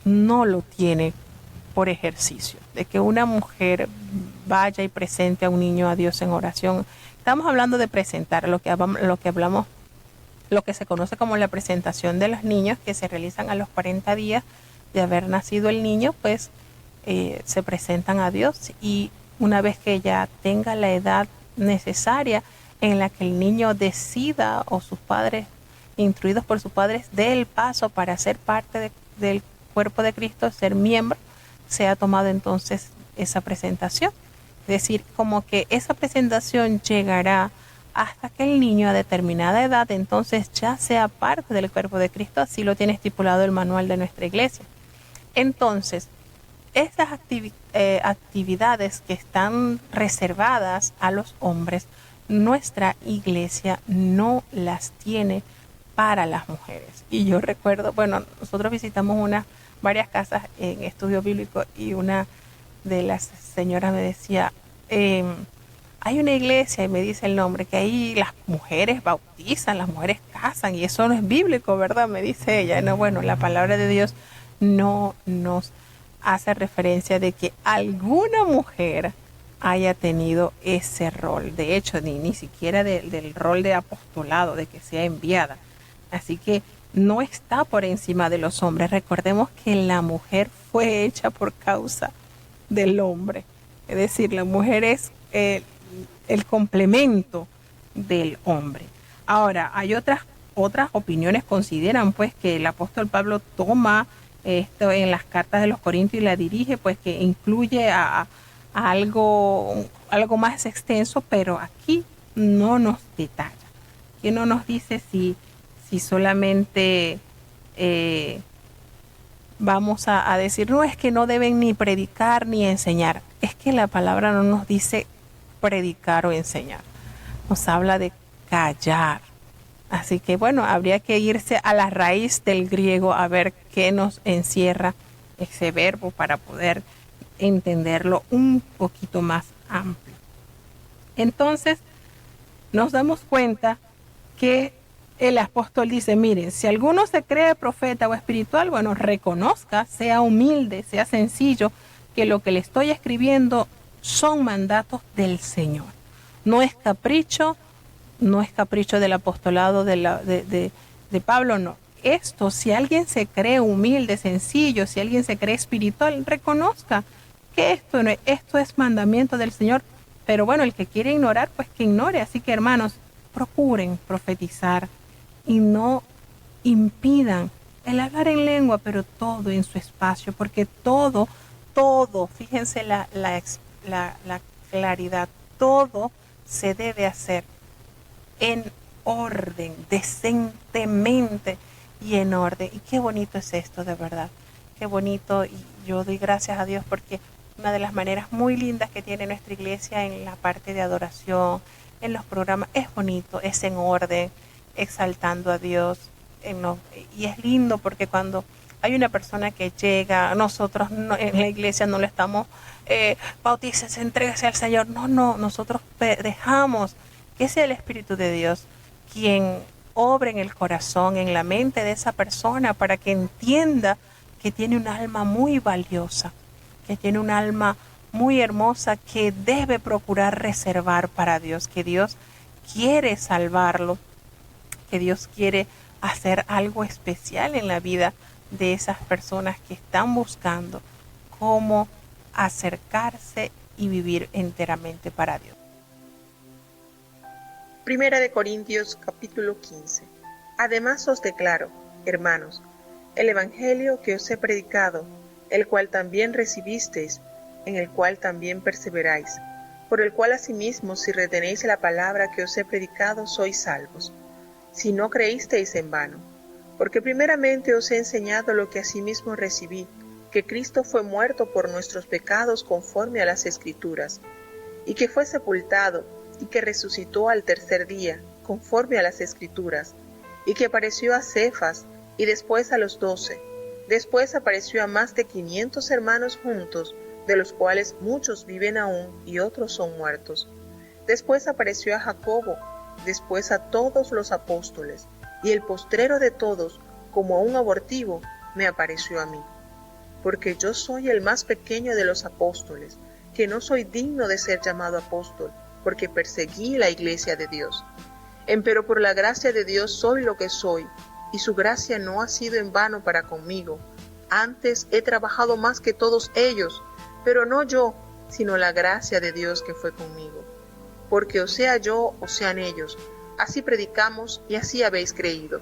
no lo tiene por ejercicio, de que una mujer vaya y presente a un niño a Dios en oración. Estamos hablando de presentar lo que se conoce como la presentación de los niños, que se realizan a los 40 días de haber nacido el niño, pues se presentan a Dios, y una vez que ya tenga la edad necesaria en la que el niño decida, o sus padres, instruidos por sus padres, dé el paso para ser parte del cuerpo de Cristo, ser miembro, se ha tomado entonces esa presentación. Es decir, como que esa presentación llegará hasta que el niño a determinada edad entonces ya sea parte del cuerpo de Cristo, así lo tiene estipulado el manual de nuestra iglesia. Entonces, estas actividades que están reservadas a los hombres, nuestra iglesia no las tiene para las mujeres. Y yo recuerdo, bueno, nosotros visitamos varias casas en estudio bíblico, y una de las señoras me decía, hay una iglesia, y me dice el nombre, que ahí las mujeres bautizan, las mujeres casan, y eso no es bíblico, ¿verdad? Me dice ella. No, bueno, la palabra de Dios no nos hace referencia de que alguna mujer haya tenido ese rol. De hecho, ni siquiera del rol de apostolado, de que sea enviada. Así que no está por encima de los hombres. Recordemos que la mujer fue hecha por causa del hombre. Es decir, la mujer es el complemento del hombre. Ahora, hay otras opiniones consideran pues que el apóstol Pablo toma esto en las cartas de los Corintios y la dirige, pues que incluye a algo más extenso, pero aquí no nos detalla. Aquí no nos dice si solamente vamos a decir, no, es que no deben ni predicar ni enseñar. Es que la palabra no nos dice predicar o enseñar. Nos habla de callar. Así que bueno, habría que irse a la raíz del griego a ver qué nos encierra ese verbo para poder entenderlo un poquito más amplio. Entonces, nos damos cuenta que el apóstol dice, miren, si alguno se cree profeta o espiritual, bueno, reconozca, sea humilde, sea sencillo, que lo que le estoy escribiendo son mandatos del Señor. No es capricho del apostolado de Pablo, no. Esto, si alguien se cree humilde, sencillo, si alguien se cree espiritual, reconozca que esto es mandamiento del Señor. Pero bueno, el que quiere ignorar, pues que ignore. Así que hermanos, procuren profetizar y no impidan el hablar en lengua, pero todo en su espacio, porque todo, fíjense la claridad, todo se debe hacer en orden, decentemente y en orden. Y qué bonito es esto, de verdad, qué bonito. Y yo doy gracias a Dios porque una de las maneras muy lindas que tiene nuestra iglesia en la parte de adoración, en los programas, es bonito, es en orden, exaltando a Dios. Y es lindo porque cuando hay una persona que llega, nosotros en la iglesia no le estamos, bautícese, entrégase al Señor. No, nosotros dejamos que sea el Espíritu de Dios quien obre en el corazón, en la mente de esa persona, para que entienda que tiene un alma muy valiosa, que tiene un alma muy hermosa, que debe procurar reservar para Dios, que Dios quiere salvarlo, que Dios quiere hacer algo especial en la vida de esas personas que están buscando cómo acercarse y vivir enteramente para Dios. Primera de Corintios capítulo 15. Además os declaro, hermanos, el evangelio que os he predicado, el cual también recibisteis, en el cual también perseveráis, por el cual asimismo si retenéis la palabra que os he predicado sois salvos, si no creísteis en vano. Porque primeramente os he enseñado lo que asimismo recibí, que Cristo fue muerto por nuestros pecados conforme a las Escrituras, y que fue sepultado, y que resucitó al tercer día, conforme a las Escrituras, y que apareció a Cefas, y después a los 12. Después apareció a más de 500 hermanos juntos, de los cuales muchos viven aún y otros son muertos. Después apareció a Jacobo, después a todos los apóstoles, y el postrero de todos, como un abortivo, me apareció a mí. Porque yo soy el más pequeño de los apóstoles, que no soy digno de ser llamado apóstol, porque perseguí la iglesia de Dios. Empero por la gracia de Dios soy lo que soy, y su gracia no ha sido en vano para conmigo. Antes he trabajado más que todos ellos, pero no yo, sino la gracia de Dios que fue conmigo. Porque o sea yo o sean ellos, así predicamos y así habéis creído.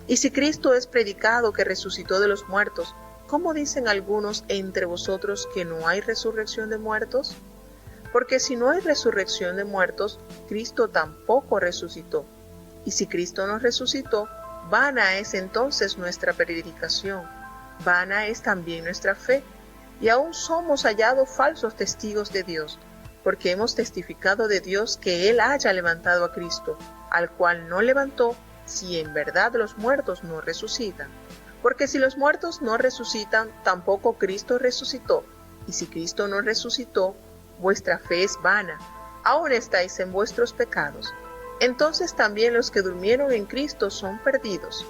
Y si Cristo es predicado que resucitó de los muertos, ¿cómo dicen algunos entre vosotros que no hay resurrección de muertos? Porque si no hay resurrección de muertos, Cristo tampoco resucitó. Y si Cristo no resucitó, vana es entonces nuestra predicación, vana es también nuestra fe, y aún somos hallados falsos testigos de Dios, porque hemos testificado de Dios que Él haya levantado a Cristo, al cual no levantó, si en verdad los muertos no resucitan. Porque si los muertos no resucitan, tampoco Cristo resucitó, y si Cristo no resucitó, vuestra fe es vana, aún estáis en vuestros pecados. Entonces también los que durmieron en Cristo son perdidos.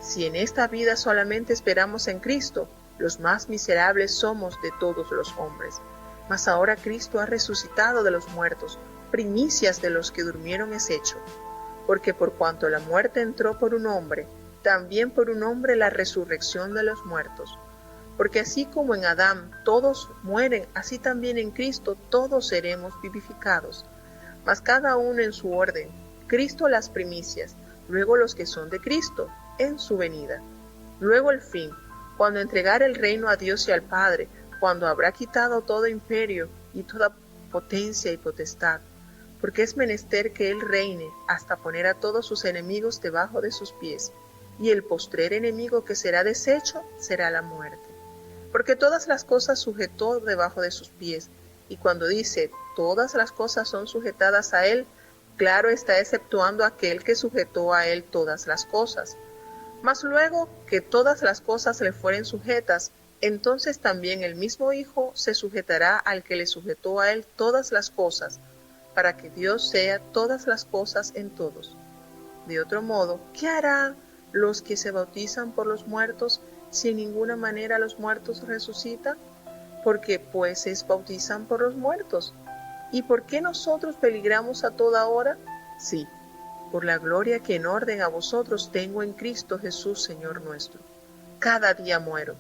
Si en esta vida solamente esperamos en Cristo, los más miserables somos de todos los hombres. Mas ahora Cristo ha resucitado de los muertos, primicias de los que durmieron es hecho. Porque por cuanto la muerte entró por un hombre, también por un hombre la resurrección de los muertos. Porque así como en Adán todos mueren, así también en Cristo todos seremos vivificados. Mas cada uno en su orden, Cristo las primicias, luego los que son de Cristo, en su venida. Luego el fin, cuando entregare el reino a Dios y al Padre, cuando habrá quitado todo imperio y toda potencia y potestad, porque es menester que Él reine hasta poner a todos sus enemigos debajo de sus pies, y el postrer enemigo que será deshecho será la muerte. Porque todas las cosas sujetó debajo de sus pies, y cuando dice todas las cosas son sujetadas a Él, claro está exceptuando aquel que sujetó a Él todas las cosas. Mas luego que todas las cosas le fueren sujetas, entonces también el mismo Hijo se sujetará al que le sujetó a Él todas las cosas, para que Dios sea todas las cosas en todos. De otro modo, ¿qué harán los que se bautizan por los muertos, si en ninguna manera los muertos resucitan? Porque pues se bautizan por los muertos. ¿Y por qué nosotros peligramos a toda hora? Sí, por la gloria que en orden a vosotros tengo en Cristo Jesús, Señor nuestro. Cada día muero.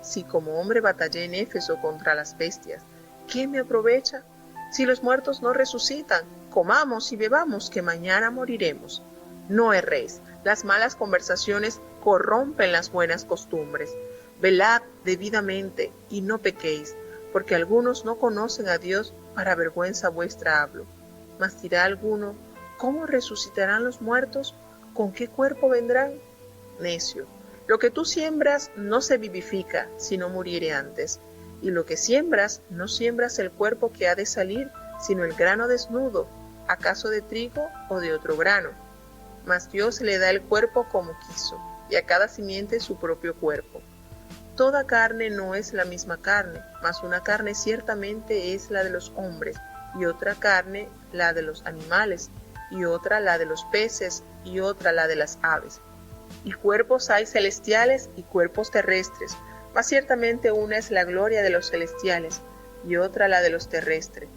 Si como hombre batallé en Éfeso contra las bestias, ¿qué me aprovecha? Si los muertos no resucitan, comamos y bebamos, que mañana moriremos. No erréis, las malas conversaciones corrompen las buenas costumbres. Velad debidamente y no pequéis, porque algunos no conocen a Dios, para vergüenza vuestra hablo. Mas dirá alguno, ¿cómo resucitarán los muertos? ¿Con qué cuerpo vendrán? Necio, lo que tú siembras no se vivifica, si no muriere antes. Y lo que siembras, no siembras el cuerpo que ha de salir, sino el grano desnudo, acaso de trigo o de otro grano. Mas Dios le da el cuerpo como quiso, y a cada simiente su propio cuerpo. Toda carne no es la misma carne, mas una carne ciertamente es la de los hombres, y otra carne la de los animales, y otra la de los peces, y otra la de las aves. Y cuerpos hay celestiales y cuerpos terrestres, mas ciertamente una es la gloria de los celestiales, y otra la de los terrestres.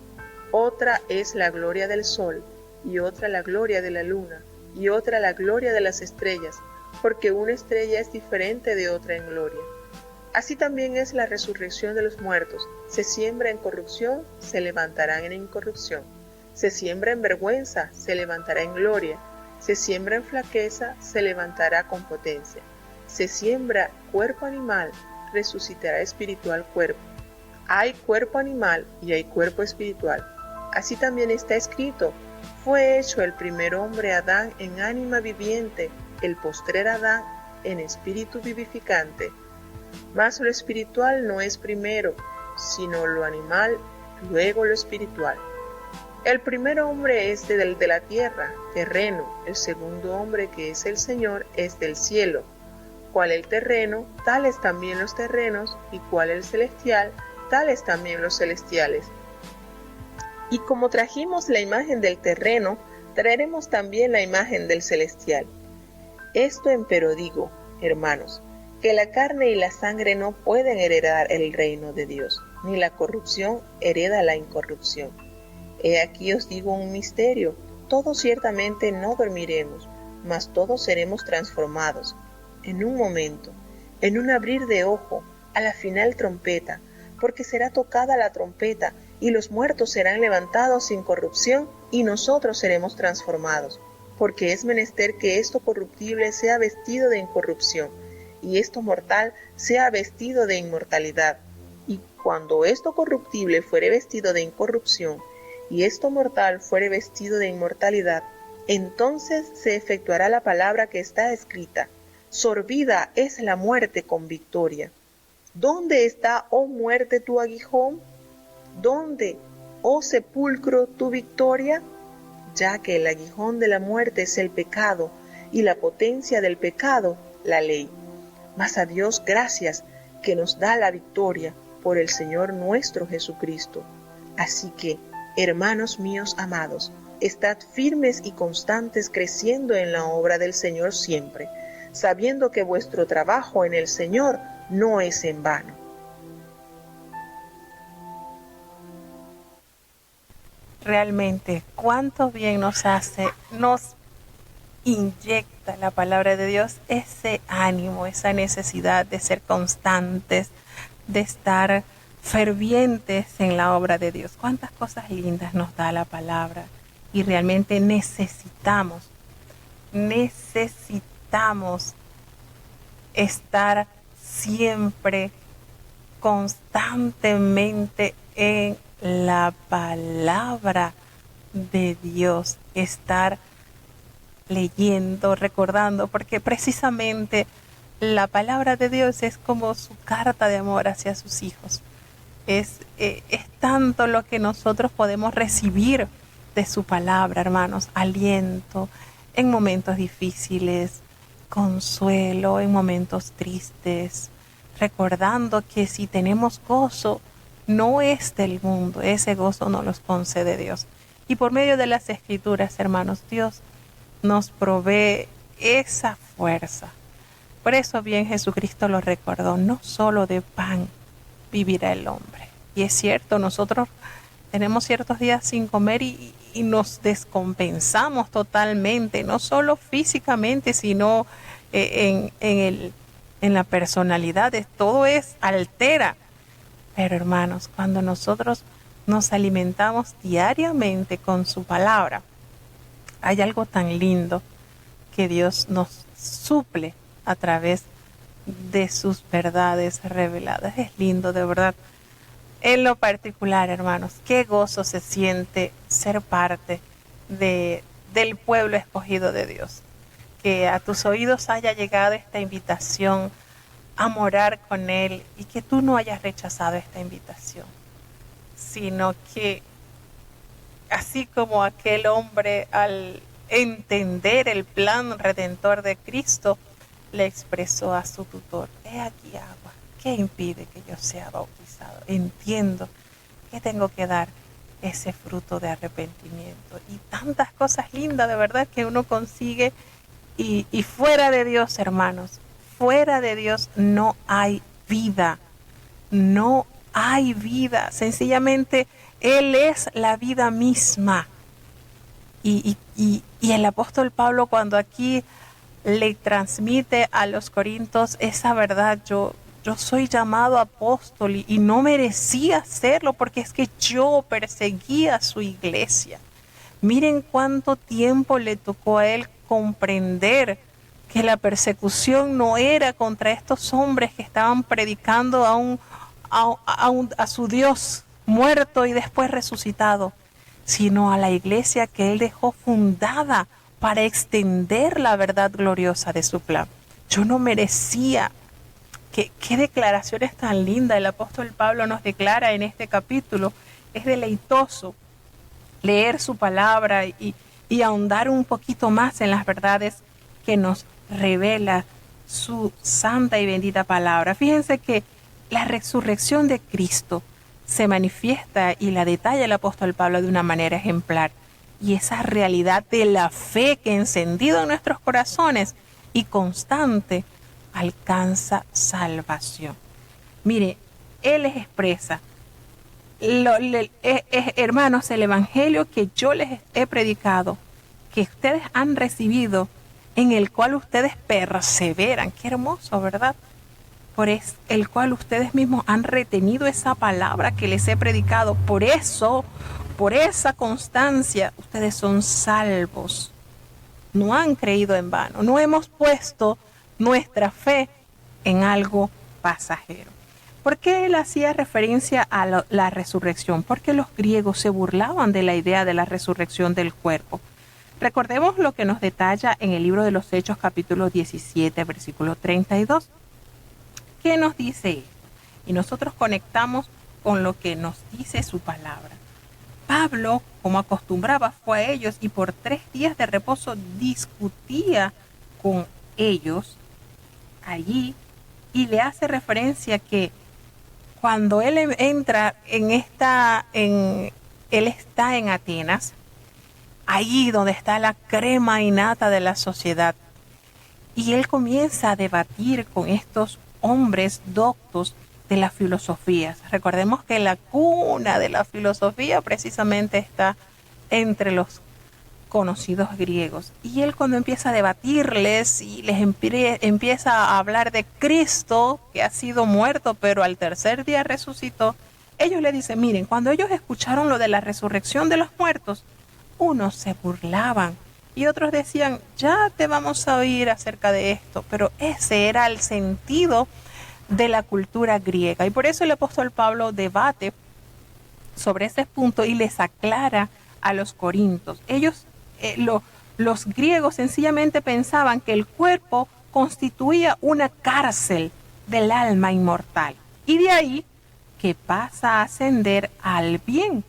Otra es la gloria del sol, y otra la gloria de la luna, y otra la gloria de las estrellas, porque una estrella es diferente de otra en gloria. Así también es la resurrección de los muertos. Se siembra en corrupción, se levantarán en incorrupción. Se siembra en vergüenza, se levantará en gloria. Se siembra en flaqueza, se levantará con potencia. Se siembra cuerpo animal, resucitará espiritual cuerpo. Hay cuerpo animal y hay cuerpo espiritual. Así también está escrito, fue hecho el primer hombre Adán en ánima viviente, el postrer Adán en espíritu vivificante. Mas lo espiritual no es primero, sino lo animal, luego lo espiritual. El primer hombre es de la tierra, terreno. El segundo hombre, que es el Señor, es del cielo. Cual el terreno, tales también los terrenos, y cual el celestial, tales también los celestiales. Y como trajimos la imagen del terreno, traeremos también la imagen del celestial. Esto empero digo, hermanos, que la carne y la sangre no pueden heredar el reino de Dios, ni la corrupción hereda la incorrupción. He aquí os digo un misterio, todos ciertamente no dormiremos, mas todos seremos transformados, en un momento, en un abrir de ojo, a la final trompeta, porque será tocada la trompeta, y los muertos serán levantados sin corrupción, y nosotros seremos transformados, porque es menester que esto corruptible sea vestido de incorrupción, y esto mortal sea vestido de inmortalidad. Y cuando esto corruptible fuere vestido de incorrupción, y esto mortal fuere vestido de inmortalidad, entonces se efectuará la palabra que está escrita, sorbida es la muerte con victoria. ¿Dónde está, oh muerte, tu aguijón? ¿Dónde, oh sepulcro, tu victoria? Ya que el aguijón de la muerte es el pecado, y la potencia del pecado, la ley. Mas a Dios gracias, que nos da la victoria por el Señor nuestro Jesucristo. Así que, hermanos míos amados, estad firmes y constantes creciendo en la obra del Señor siempre, sabiendo que vuestro trabajo en el Señor no es en vano. Realmente, cuánto bien nos hace, nos inyecta la palabra de Dios ese ánimo, esa necesidad de ser constantes, de estar fervientes en la obra de Dios. Cuántas cosas lindas nos da la palabra y realmente necesitamos estar siempre constantemente en la palabra de Dios, estar leyendo, recordando, porque precisamente la palabra de Dios es como su carta de amor hacia sus hijos. Es tanto lo que nosotros podemos recibir de su palabra, hermanos, aliento en momentos difíciles, consuelo en momentos tristes, recordando que si tenemos gozo, no es del mundo, ese gozo nos los concede Dios. Y por medio de las Escrituras, hermanos, Dios nos provee esa fuerza. Por eso bien Jesucristo lo recordó, no solo de pan vivirá el hombre. Y es cierto, nosotros tenemos ciertos días sin comer y nos descompensamos totalmente, no solo físicamente, sino en en la personalidad, todo es altera. Pero hermanos, cuando nosotros nos alimentamos diariamente con su palabra, hay algo tan lindo que Dios nos suple a través de sus verdades reveladas. Es lindo, de verdad. En lo particular, hermanos, qué gozo se siente ser parte del pueblo escogido de Dios. Que a tus oídos haya llegado esta invitación a morar con Él y que tú no hayas rechazado esta invitación, sino que así como aquel hombre al entender el plan redentor de Cristo, le expresó a su tutor: he aquí agua, ¿qué impide que yo sea bautizado? Entiendo que tengo que dar ese fruto de arrepentimiento y tantas cosas lindas de verdad que uno consigue y fuera de Dios, hermanos, fuera de Dios no hay vida, no hay vida, sencillamente Él es la vida misma. Y el apóstol Pablo, cuando aquí le transmite a los corintios esa verdad: yo soy llamado apóstol y no merecía serlo porque es que yo perseguía a su iglesia. Miren cuánto tiempo le tocó a él comprender que la persecución no era contra estos hombres que estaban predicando a su Dios muerto y después resucitado, sino a la iglesia que él dejó fundada para extender la verdad gloriosa de su plan. Yo no merecía. Qué declaraciones tan lindas el apóstol Pablo nos declara en este capítulo. Es deleitoso leer su palabra y ahondar un poquito más en las verdades que nos revela su santa y bendita palabra. Fíjense que la resurrección de Cristo se manifiesta y la detalla el apóstol Pablo de una manera ejemplar. Y esa realidad de la fe que encendido en nuestros corazones y constante alcanza salvación. Mire, él les expresa: hermanos, el evangelio que yo les he predicado, que ustedes han recibido, en el cual ustedes perseveran. Qué hermoso, ¿verdad? Por el cual ustedes mismos han retenido esa palabra que les he predicado. Por eso, por esa constancia, ustedes son salvos. No han creído en vano. No hemos puesto nuestra fe en algo pasajero. ¿Por qué él hacía referencia a la resurrección? Porque los griegos se burlaban de la idea de la resurrección del cuerpo. Recordemos lo que nos detalla en el libro de los Hechos, capítulo 17, versículo 32. ¿Qué nos dice esto? Y nosotros conectamos con lo que nos dice su palabra. Pablo, como acostumbraba, fue a ellos y por 3 días de reposo discutía con ellos allí, y le hace referencia que cuando él entra él está en Atenas, allí donde está la crema innata de la sociedad, y él comienza a debatir con estos hombres doctos de las filosofías. Recordemos que la cuna de la filosofía precisamente está entre los conocidos griegos. Y él, cuando empieza a debatirles y les empieza a hablar de Cristo, que ha sido muerto, pero al tercer día resucitó, ellos le dicen: miren, cuando ellos escucharon lo de la resurrección de los muertos, unos se burlaban y otros decían: ya te vamos a oír acerca de esto. Pero ese era el sentido de la cultura griega, y por eso el apóstol Pablo debate sobre ese punto y les aclara a los corintios. Los griegos sencillamente pensaban que el cuerpo constituía una cárcel del alma inmortal, y de ahí que pasa a ascender al bien,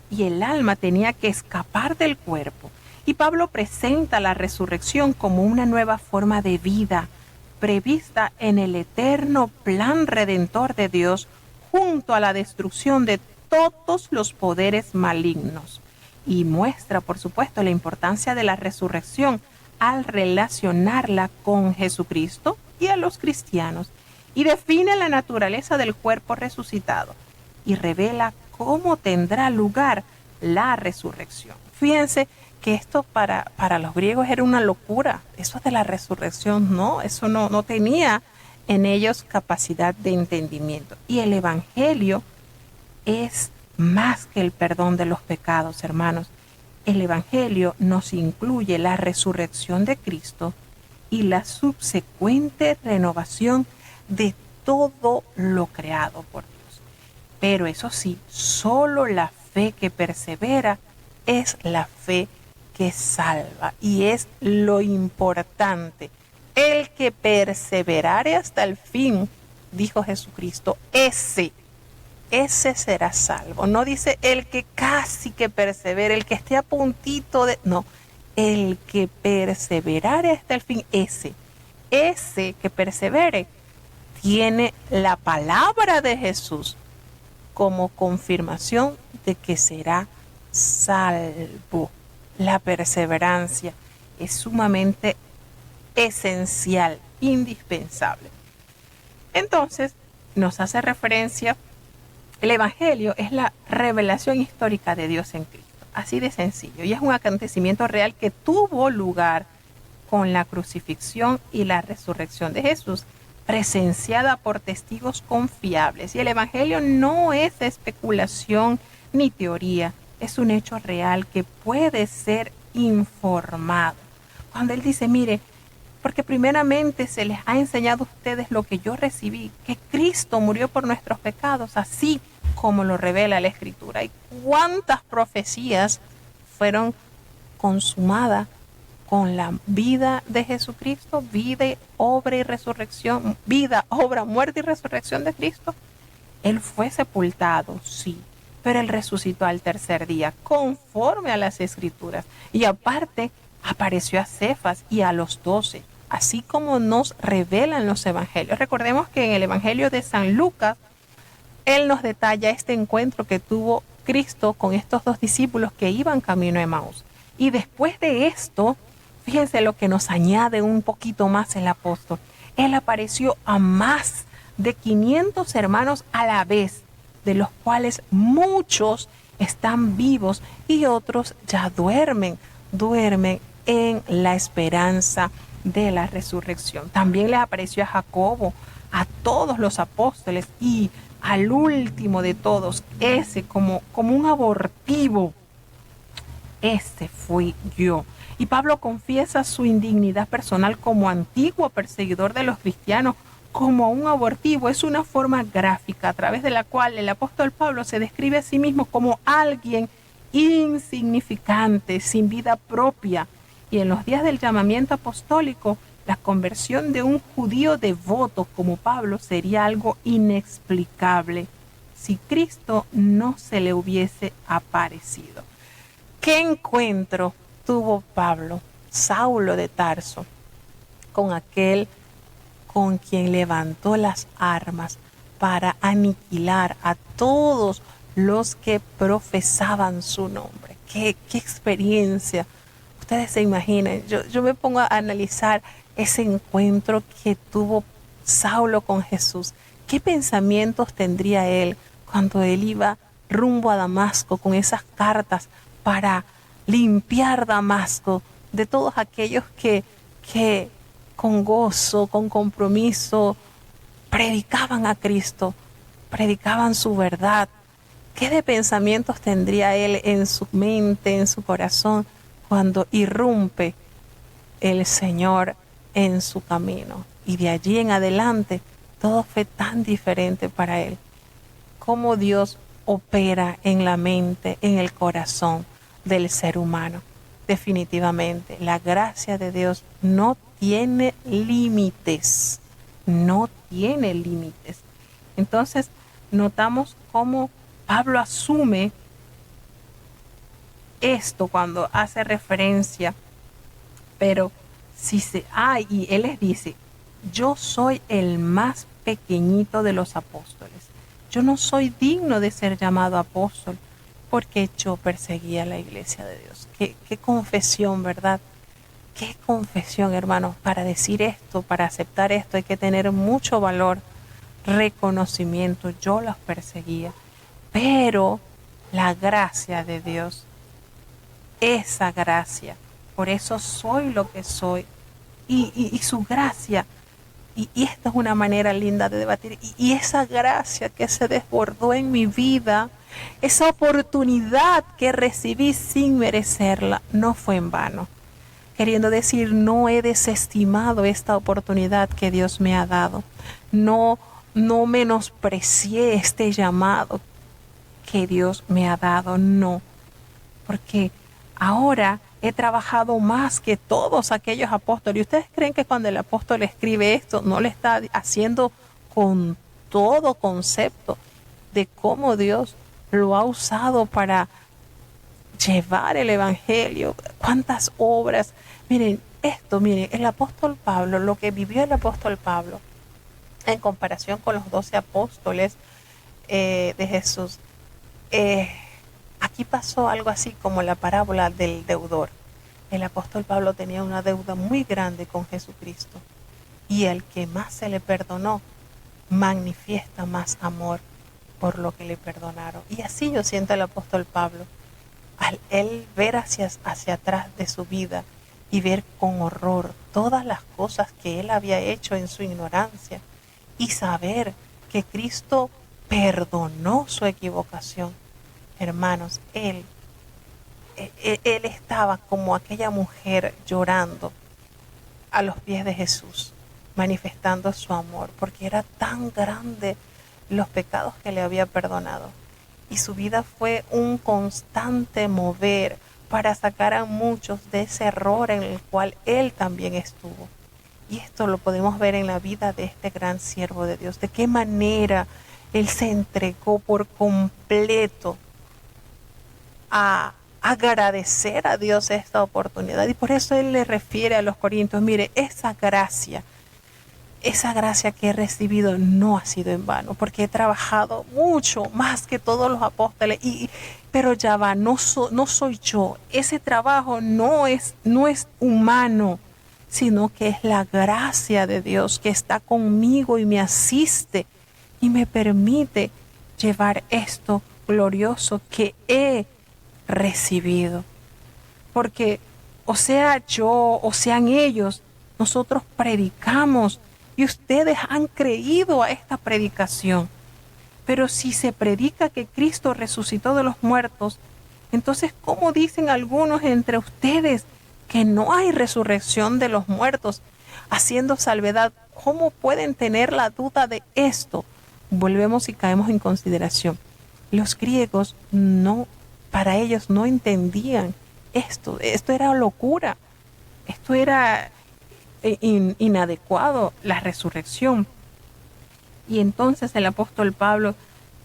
y el alma tenía que escapar del cuerpo. Y Pablo presenta la resurrección como una nueva forma de vida prevista en el eterno plan redentor de Dios, junto a la destrucción de todos los poderes malignos. Y muestra, por supuesto, la importancia de la resurrección al relacionarla con Jesucristo y a los cristianos, y define la naturaleza del cuerpo resucitado y revela cómo tendrá lugar la resurrección. Fíjense que esto para los griegos era una locura. Eso de la resurrección, no, eso no tenía en ellos capacidad de entendimiento. Y el Evangelio es más que el perdón de los pecados, hermanos. El Evangelio nos incluye la resurrección de Cristo y la subsecuente renovación de todo lo creado por Dios. Pero eso sí, solo la fe que persevera es la fe que salva, y es lo importante. El que perseverare hasta el fin, dijo Jesucristo, ese será salvo. No dice el que casi que persevere, el que esté a puntito de... No, el que perseverare hasta el fin, ese que persevere, tiene la palabra de Jesús como confirmación de que será salvo. La perseverancia es sumamente esencial, indispensable. Entonces, nos hace referencia, el Evangelio es la revelación histórica de Dios en Cristo, así de sencillo, y es un acontecimiento real que tuvo lugar con la crucifixión y la resurrección de Jesús, presenciada por testigos confiables. Y el Evangelio no es especulación ni teoría, es un hecho real que puede ser informado. Cuando Él dice, mire, porque primeramente se les ha enseñado a ustedes lo que yo recibí, que Cristo murió por nuestros pecados, así como lo revela la Escritura. ¿Y cuántas profecías fueron consumadas con la vida de Jesucristo? Vida, obra y resurrección, vida, obra, muerte y resurrección de Cristo. Él fue sepultado, sí, pero Él resucitó al tercer día, conforme a las Escrituras. Y aparte, apareció a Cefas y a los 12, así como nos revelan los evangelios. Recordemos que en el Evangelio de San Lucas, Él nos detalla este encuentro que tuvo Cristo con estos 2 discípulos que iban camino a Emaús. Y después de esto, fíjense lo que nos añade un poquito más el apóstol. Él apareció a más de 500 hermanos a la vez, de los cuales muchos están vivos y otros ya duermen en la esperanza de la resurrección. También les apareció a Jacobo, a todos los apóstoles y al último de todos, ese como un abortivo, ese fui yo. Y Pablo confiesa su indignidad personal como antiguo perseguidor de los cristianos, como un abortivo. Es una forma gráfica a través de la cual el apóstol Pablo se describe a sí mismo como alguien insignificante, sin vida propia. Y en los días del llamamiento apostólico, la conversión de un judío devoto como Pablo sería algo inexplicable si Cristo no se le hubiese aparecido. ¿Qué encuentro tuvo Pablo, Saulo de Tarso, con aquel con quien levantó las armas para aniquilar a todos los que profesaban su nombre? ¿Qué experiencia? Ustedes se imaginan, yo me pongo a analizar ese encuentro que tuvo Saulo con Jesús. ¿Qué pensamientos tendría él cuando él iba rumbo a Damasco con esas cartas para limpiar Damasco de todos aquellos que con gozo, con compromiso, predicaban a Cristo, predicaban su verdad? ¿Qué de pensamientos tendría él en su mente, en su corazón, cuando irrumpe el Señor en su camino? Y de allí en adelante, todo fue tan diferente para él. Cómo Dios opera en la mente, en el corazón del ser humano. Definitivamente, la gracia de Dios no tiene límites, no tiene límites. Entonces, notamos cómo Pablo asume esto cuando hace referencia, pero y él les dice, yo soy el más pequeñito de los apóstoles. Yo no soy digno de ser llamado apóstol porque yo perseguía la iglesia de Dios. Qué confesión, ¿verdad? Qué confesión, hermanos. Para decir esto, para aceptar esto, hay que tener mucho valor, reconocimiento. Yo los perseguía, pero la gracia de Dios, esa gracia, por eso soy lo que soy, y su gracia Y esta es una manera linda de debatir. Y esa gracia que se desbordó en mi vida, esa oportunidad que recibí sin merecerla, no fue en vano. Queriendo decir, no he desestimado esta oportunidad que Dios me ha dado. No menosprecié este llamado que Dios me ha dado, no. Porque ahora he trabajado más que todos aquellos apóstoles. ¿Y ustedes creen que cuando el apóstol escribe esto, no le está haciendo con todo concepto de cómo Dios lo ha usado para llevar el evangelio? ¿Cuántas obras? Miren, el apóstol Pablo, lo que vivió el apóstol Pablo en comparación con los 12 apóstoles de Jesús, aquí pasó algo así como la parábola del deudor. El apóstol Pablo tenía una deuda muy grande con Jesucristo, y el que más se le perdonó manifiesta más amor por lo que le perdonaron. Y así yo siento al apóstol Pablo, al él ver hacia atrás de su vida y ver con horror todas las cosas que él había hecho en su ignorancia, y saber que Cristo perdonó su equivocación. Hermanos, él estaba como aquella mujer llorando a los pies de Jesús, manifestando su amor, porque era tan grande los pecados que le había perdonado. Y su vida fue un constante mover para sacar a muchos de ese error en el cual él también estuvo. Y esto lo podemos ver en la vida de este gran siervo de Dios. De qué manera él se entregó por completo a agradecer a Dios esta oportunidad. Y por eso él le refiere a los corintios, mire, esa gracia que he recibido no ha sido en vano, porque he trabajado mucho más que todos los apóstoles. Pero ya va, no soy yo. Ese trabajo no es humano, sino que es la gracia de Dios que está conmigo y me asiste y me permite llevar esto glorioso que he recibido. Porque o sea yo, o sean ellos, nosotros predicamos y ustedes han creído a esta predicación. Pero si se predica que Cristo resucitó de los muertos, entonces ¿cómo dicen algunos entre ustedes que no hay resurrección de los muertos? Haciendo salvedad, ¿cómo pueden tener la duda de esto? Volvemos y caemos en consideración. Los griegos para ellos no entendían esto. Esto era locura. Esto era inadecuado, la resurrección. Y entonces el apóstol Pablo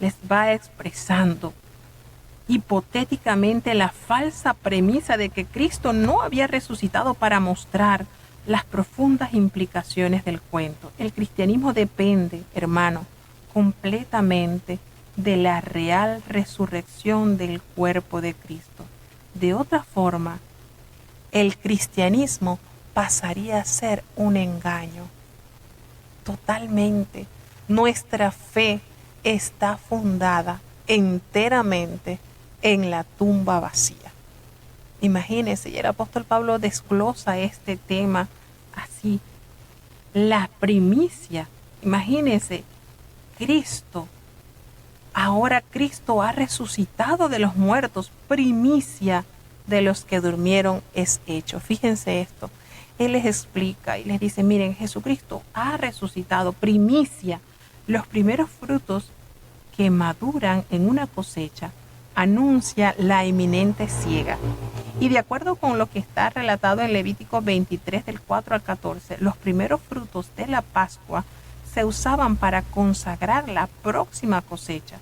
les va expresando hipotéticamente la falsa premisa de que Cristo no había resucitado para mostrar las profundas implicaciones del cuento. El cristianismo depende, hermano, completamente de la real resurrección del cuerpo de Cristo. De otra forma, el cristianismo pasaría a ser un engaño. Totalmente. Nuestra fe está fundada enteramente en la tumba vacía. Imagínense, y el apóstol Pablo desglosa este tema así. La primicia, imagínense, ahora Cristo ha resucitado de los muertos, primicia de los que durmieron es hecho. Fíjense esto, Él les explica y les dice, miren, Jesucristo ha resucitado, primicia, los primeros frutos que maduran en una cosecha, anuncia la inminente siega. Y de acuerdo con lo que está relatado en Levítico 23, del 4 al 14, los primeros frutos de la Pascua se usaban para consagrar la próxima cosecha.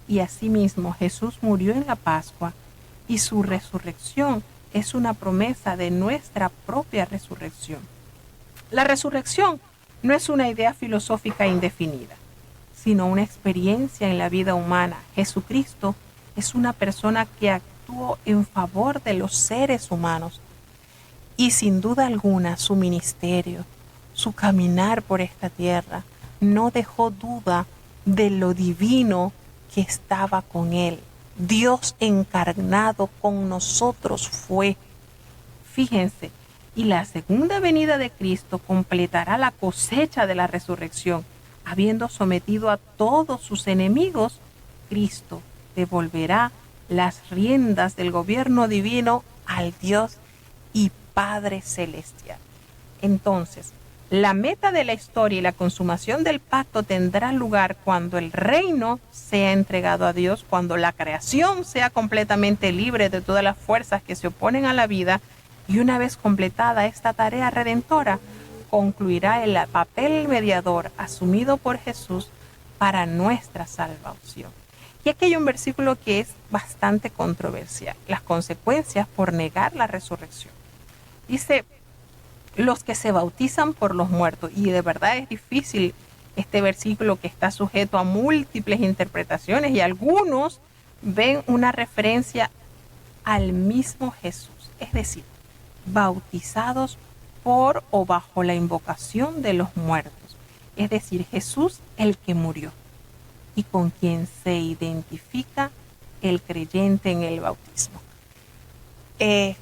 Y asimismo Jesús murió en la Pascua y su resurrección es una promesa de nuestra propia resurrección. La resurrección no es una idea filosófica indefinida, sino una experiencia en la vida humana. Jesucristo es una persona que actuó en favor de los seres humanos y sin duda alguna su ministerio, su caminar por esta tierra, no dejó duda de lo divino que estaba con él. Dios encarnado con nosotros fue. Fíjense, Y la segunda venida de Cristo completará la cosecha de la resurrección. Habiendo sometido a todos sus enemigos, Cristo devolverá las riendas del gobierno divino al Dios y Padre Celestial. Entonces, la meta de la historia y la consumación del pacto tendrá lugar cuando el reino sea entregado a Dios, cuando la creación sea completamente libre de todas las fuerzas que se oponen a la vida, y una vez completada esta tarea redentora, concluirá el papel mediador asumido por Jesús para nuestra salvación. Y aquí hay un versículo que es bastante controversial: las consecuencias por negar la resurrección. Dice: los que se bautizan por los muertos. Y de verdad es difícil este versículo, que está sujeto a múltiples interpretaciones, y algunos ven una referencia al mismo Jesús, es decir, bautizados por o bajo la invocación de los muertos, es decir, Jesús el que murió y con quien se identifica el creyente en el bautismo.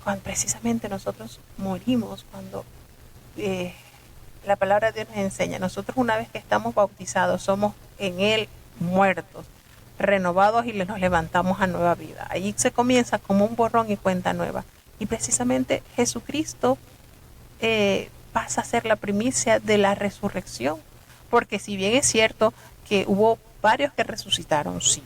Cuando precisamente nosotros morimos, cuando la palabra de Dios nos enseña, nosotros una vez que estamos bautizados somos en Él muertos, renovados, y nos levantamos a nueva vida. Ahí se comienza como un borrón y cuenta nueva. Y precisamente Jesucristo pasa a ser la primicia de la resurrección, porque si bien es cierto que hubo varios que resucitaron, sí,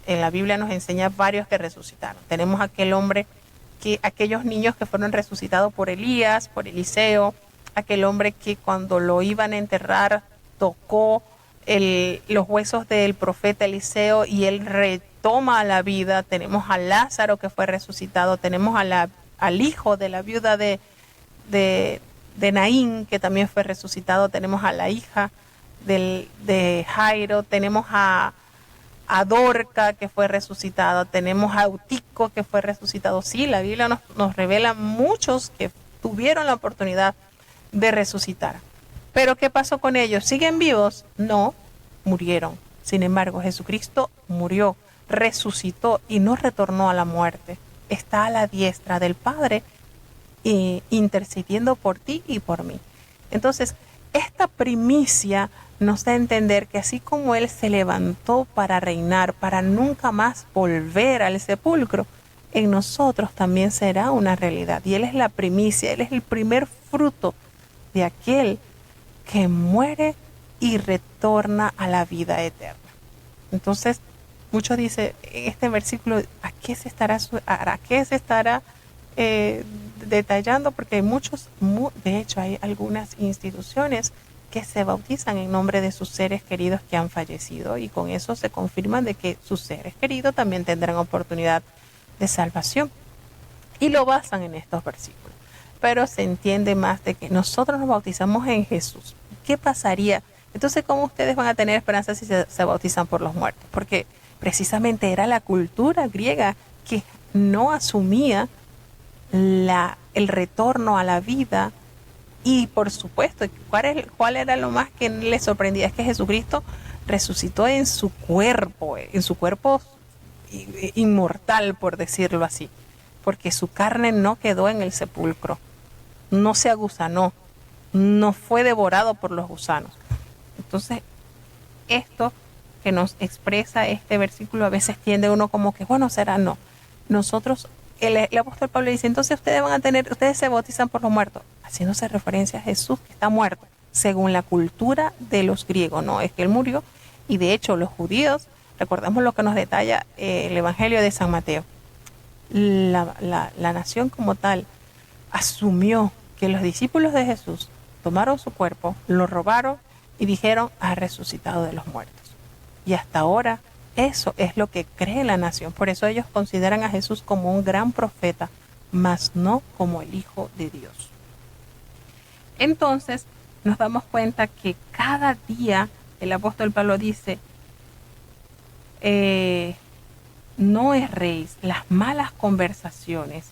en la Biblia nos enseña varios que resucitaron. Tenemos aquellos niños que fueron resucitados por Elías, por Eliseo, aquel hombre que cuando lo iban a enterrar tocó los huesos del profeta Eliseo y él retoma a la vida. Tenemos a Lázaro que fue resucitado, tenemos al hijo de la viuda de Naín, que también fue resucitado, tenemos a la hija de Jairo, tenemos a Dorca que fue resucitada, tenemos a Eutico que fue resucitado. Sí, la Biblia nos revela muchos que tuvieron la oportunidad de resucitar. Pero ¿qué pasó con ellos? ¿Siguen vivos? No, murieron. Sin embargo, Jesucristo murió, resucitó y no retornó a la muerte. Está a la diestra del Padre intercediendo por ti y por mí. Entonces, esta primicia nos da a entender que así como Él se levantó para reinar, para nunca más volver al sepulcro, en nosotros también será una realidad. Y Él es la primicia, Él es el primer fruto de aquel que muere y retorna a la vida eterna. Entonces, muchos dicen en este versículo, ¿a qué se estará detallando? Porque hay de hecho hay algunas instituciones que se bautizan en nombre de sus seres queridos que han fallecido, y con eso se confirman de que sus seres queridos también tendrán oportunidad de salvación, y lo basan en estos versículos. Pero se entiende más de que nosotros nos bautizamos en Jesús. ¿Qué pasaría? Entonces, ¿cómo ustedes van a tener esperanza si se bautizan por los muertos? Porque precisamente era la cultura griega que no asumía el retorno a la vida. Y por supuesto, ¿cuál era lo más que les sorprendía? Es que Jesucristo resucitó en su cuerpo inmortal, por decirlo así, porque su carne no quedó en el sepulcro, no se agusanó, no fue devorado por los gusanos. Entonces, esto que nos expresa este versículo, a veces tiende uno como que, bueno, será no. Nosotros, el apóstol Pablo dice, entonces ustedes se bautizan por los muertos, haciéndose referencia a Jesús que está muerto, según la cultura de los griegos. No, es que Él murió, y de hecho los judíos, recordemos lo que nos detalla el Evangelio de San Mateo, la nación como tal asumió que los discípulos de Jesús tomaron su cuerpo, lo robaron y dijeron, ha resucitado de los muertos. Y hasta ahora eso es lo que cree la nación. Por eso ellos consideran a Jesús como un gran profeta, mas no como el Hijo de Dios. Entonces nos damos cuenta que cada día el apóstol Pablo dice, no erréis, las malas conversaciones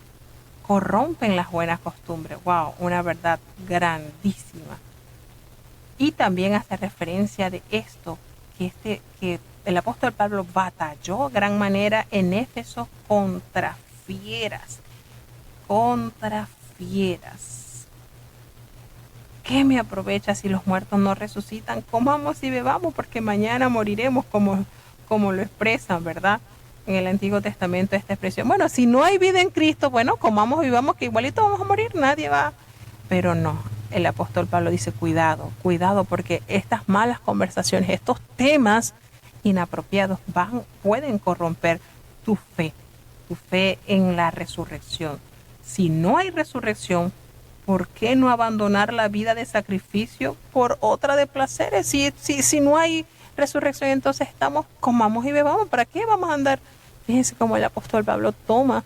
corrompen las buenas costumbres. Wow, una verdad grandísima. Y también hace referencia de esto, que el apóstol Pablo batalló gran manera en Éfeso contra fieras. qué me aprovecha si los muertos no resucitan? Comamos y bebamos porque mañana moriremos, como lo expresan, ¿verdad? En el Antiguo Testamento esta expresión. Bueno, si no hay vida en Cristo, bueno, comamos y vivamos que igualito vamos a morir, nadie va. Pero no, el apóstol Pablo dice, cuidado, cuidado, porque estas malas conversaciones, estos temas inapropiados pueden corromper tu fe en la resurrección. Si no hay resurrección, ¿por qué no abandonar la vida de sacrificio por otra de placeres? Si no hay resurrección, entonces comamos y bebamos. ¿Para qué vamos a andar? Fíjense cómo el apóstol Pablo toma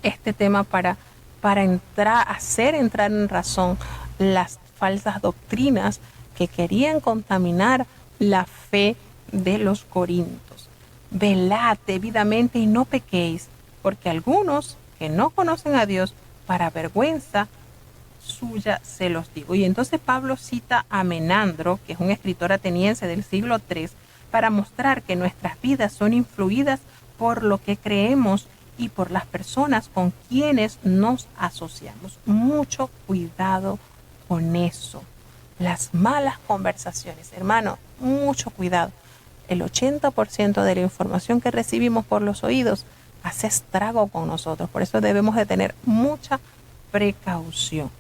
este tema para hacer entrar en razón las falsas doctrinas que querían contaminar la fe de los corintios. Velad debidamente y no pequéis, porque algunos que no conocen a Dios, para vergüenza suya se los digo. Y entonces Pablo cita a Menandro, que es un escritor ateniense del siglo III, para mostrar que nuestras vidas son influidas por lo que creemos y por las personas con quienes nos asociamos. Mucho cuidado con eso. Las malas conversaciones, hermano, mucho cuidado. El 80% de la información que recibimos por los oídos hace estrago con nosotros. Por eso debemos de tener mucha precaución.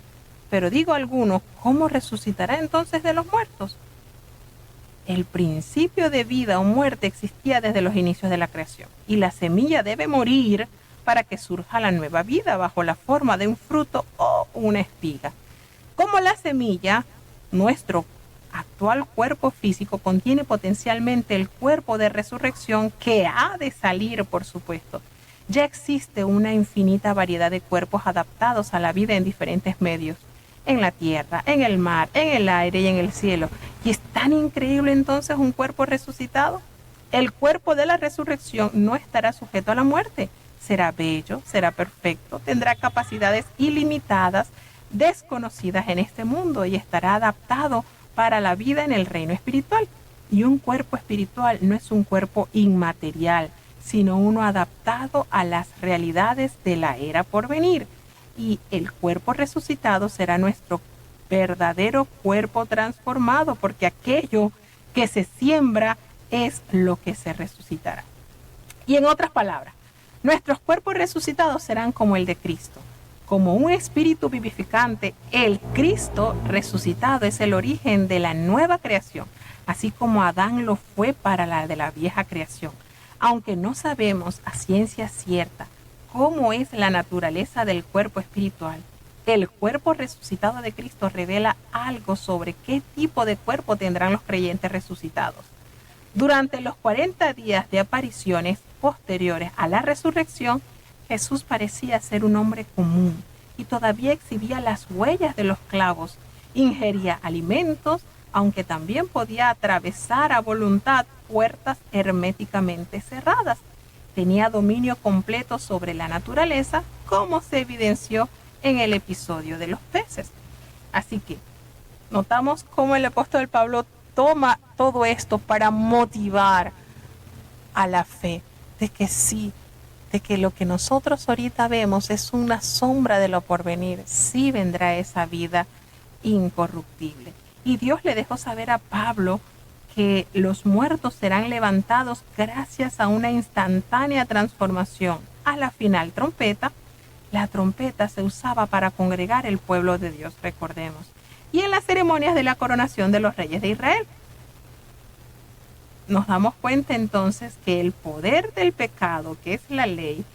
Pero digo algunos, ¿cómo resucitará entonces de los muertos? El principio de vida o muerte existía desde los inicios de la creación, y la semilla debe morir para que surja la nueva vida bajo la forma de un fruto o una espiga. Como la semilla, nuestro actual cuerpo físico contiene potencialmente el cuerpo de resurrección que ha de salir, por supuesto. Ya existe una infinita variedad de cuerpos adaptados a la vida en diferentes medios, en la tierra, en el mar, en el aire y en el cielo. ¿Y es tan increíble entonces un cuerpo resucitado? El cuerpo de la resurrección no estará sujeto a la muerte. Será bello, será perfecto, tendrá capacidades ilimitadas, desconocidas en este mundo, y estará adaptado para la vida en el reino espiritual. Y un cuerpo espiritual no es un cuerpo inmaterial, sino uno adaptado a las realidades de la era por venir. Y el cuerpo resucitado será nuestro verdadero cuerpo transformado, porque aquello que se siembra es lo que se resucitará. Y en otras palabras, nuestros cuerpos resucitados serán como el de Cristo. Como un espíritu vivificante, el Cristo resucitado es el origen de la nueva creación, así como Adán lo fue para la de la vieja creación. Aunque no sabemos a ciencia cierta cómo es la naturaleza del cuerpo espiritual, el cuerpo resucitado de Cristo revela algo sobre qué tipo de cuerpo tendrán los creyentes resucitados. Durante los 40 días de apariciones posteriores a la resurrección, Jesús parecía ser un hombre común y todavía exhibía las huellas de los clavos. Ingería alimentos, aunque también podía atravesar a voluntad puertas herméticamente cerradas. Tenía dominio completo sobre la naturaleza, como se evidenció en el episodio de los peces. Así que notamos cómo el apóstol Pablo toma todo esto para motivar a la fe de que sí, de que lo que nosotros ahorita vemos es una sombra de lo porvenir. Sí vendrá esa vida incorruptible. Y Dios le dejó saber a Pablo que los muertos serán levantados gracias a una instantánea transformación. A la final trompeta, la trompeta se usaba para congregar el pueblo de Dios, recordemos, y en las ceremonias de la coronación de los reyes de Israel. Nos damos cuenta entonces que el poder del pecado, que es la ley,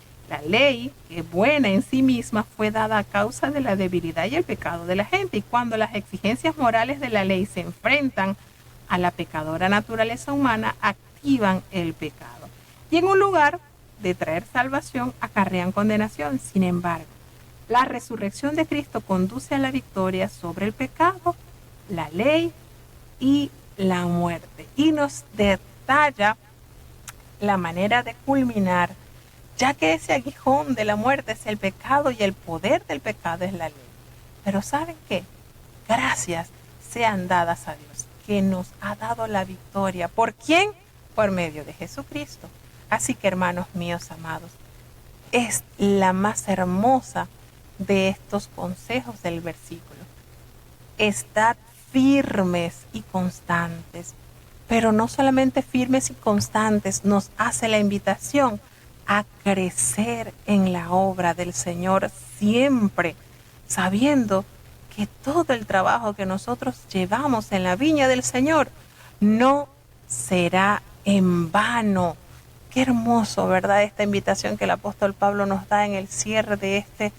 que es buena en sí misma, fue dada a causa de la debilidad y el pecado de la gente. Y cuando las exigencias morales de la ley se enfrentan a la pecadora naturaleza humana, activan el pecado. Y en un lugar de traer salvación, acarrean condenación. Sin embargo, la resurrección de Cristo conduce a la victoria sobre el pecado, la ley y la muerte. Y nos detalla la manera de culminar, ya que ese aguijón de la muerte es el pecado y el poder del pecado es la ley. Pero ¿saben qué? Gracias sean dadas a Dios, que nos ha dado la victoria. ¿Por quién? Por medio de Jesucristo. Así que, hermanos míos amados, es la más hermosa de estos consejos del versículo. estad firmes y constantes. Pero no solamente firmes y constantes, nos hace la invitación a crecer en la obra del Señor siempre, sabiendo que todo el trabajo que nosotros llevamos en la viña del Señor no será en vano. Qué hermoso, ¿verdad? Esta invitación que el apóstol Pablo nos da en el cierre de este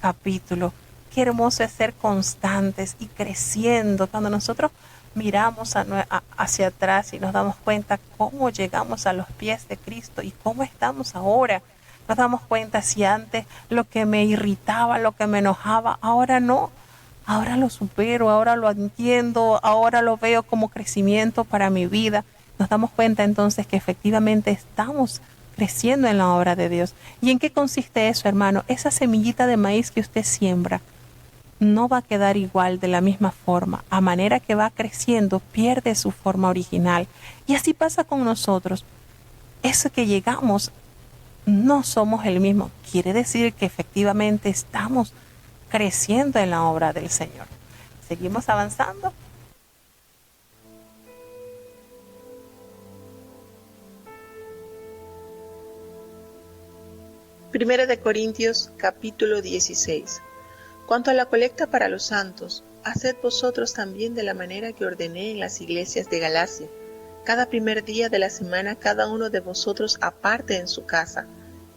capítulo. Qué hermoso es ser constantes y creciendo. Cuando nosotros miramos hacia atrás y nos damos cuenta cómo llegamos a los pies de Cristo y cómo estamos ahora, nos damos cuenta si antes lo que me irritaba, lo que me enojaba, ahora no. Ahora lo supero, ahora lo entiendo, ahora lo veo como crecimiento para mi vida. Nos damos cuenta entonces que efectivamente estamos creciendo en la obra de Dios. ¿Y en qué consiste eso, hermano? Esa semillita de maíz que usted siembra no va a quedar igual de la misma forma. A manera que va creciendo, pierde su forma original. Y así pasa con nosotros. Eso que llegamos, no somos el mismo. Quiere decir que efectivamente estamos creciendo en la obra del Señor. Seguimos avanzando. Primera de Corintios, capítulo 16. Cuanto a la colecta para los santos, haced vosotros también de la manera que ordené en las iglesias de Galacia. Cada primer día de la semana cada uno de vosotros aparte en su casa,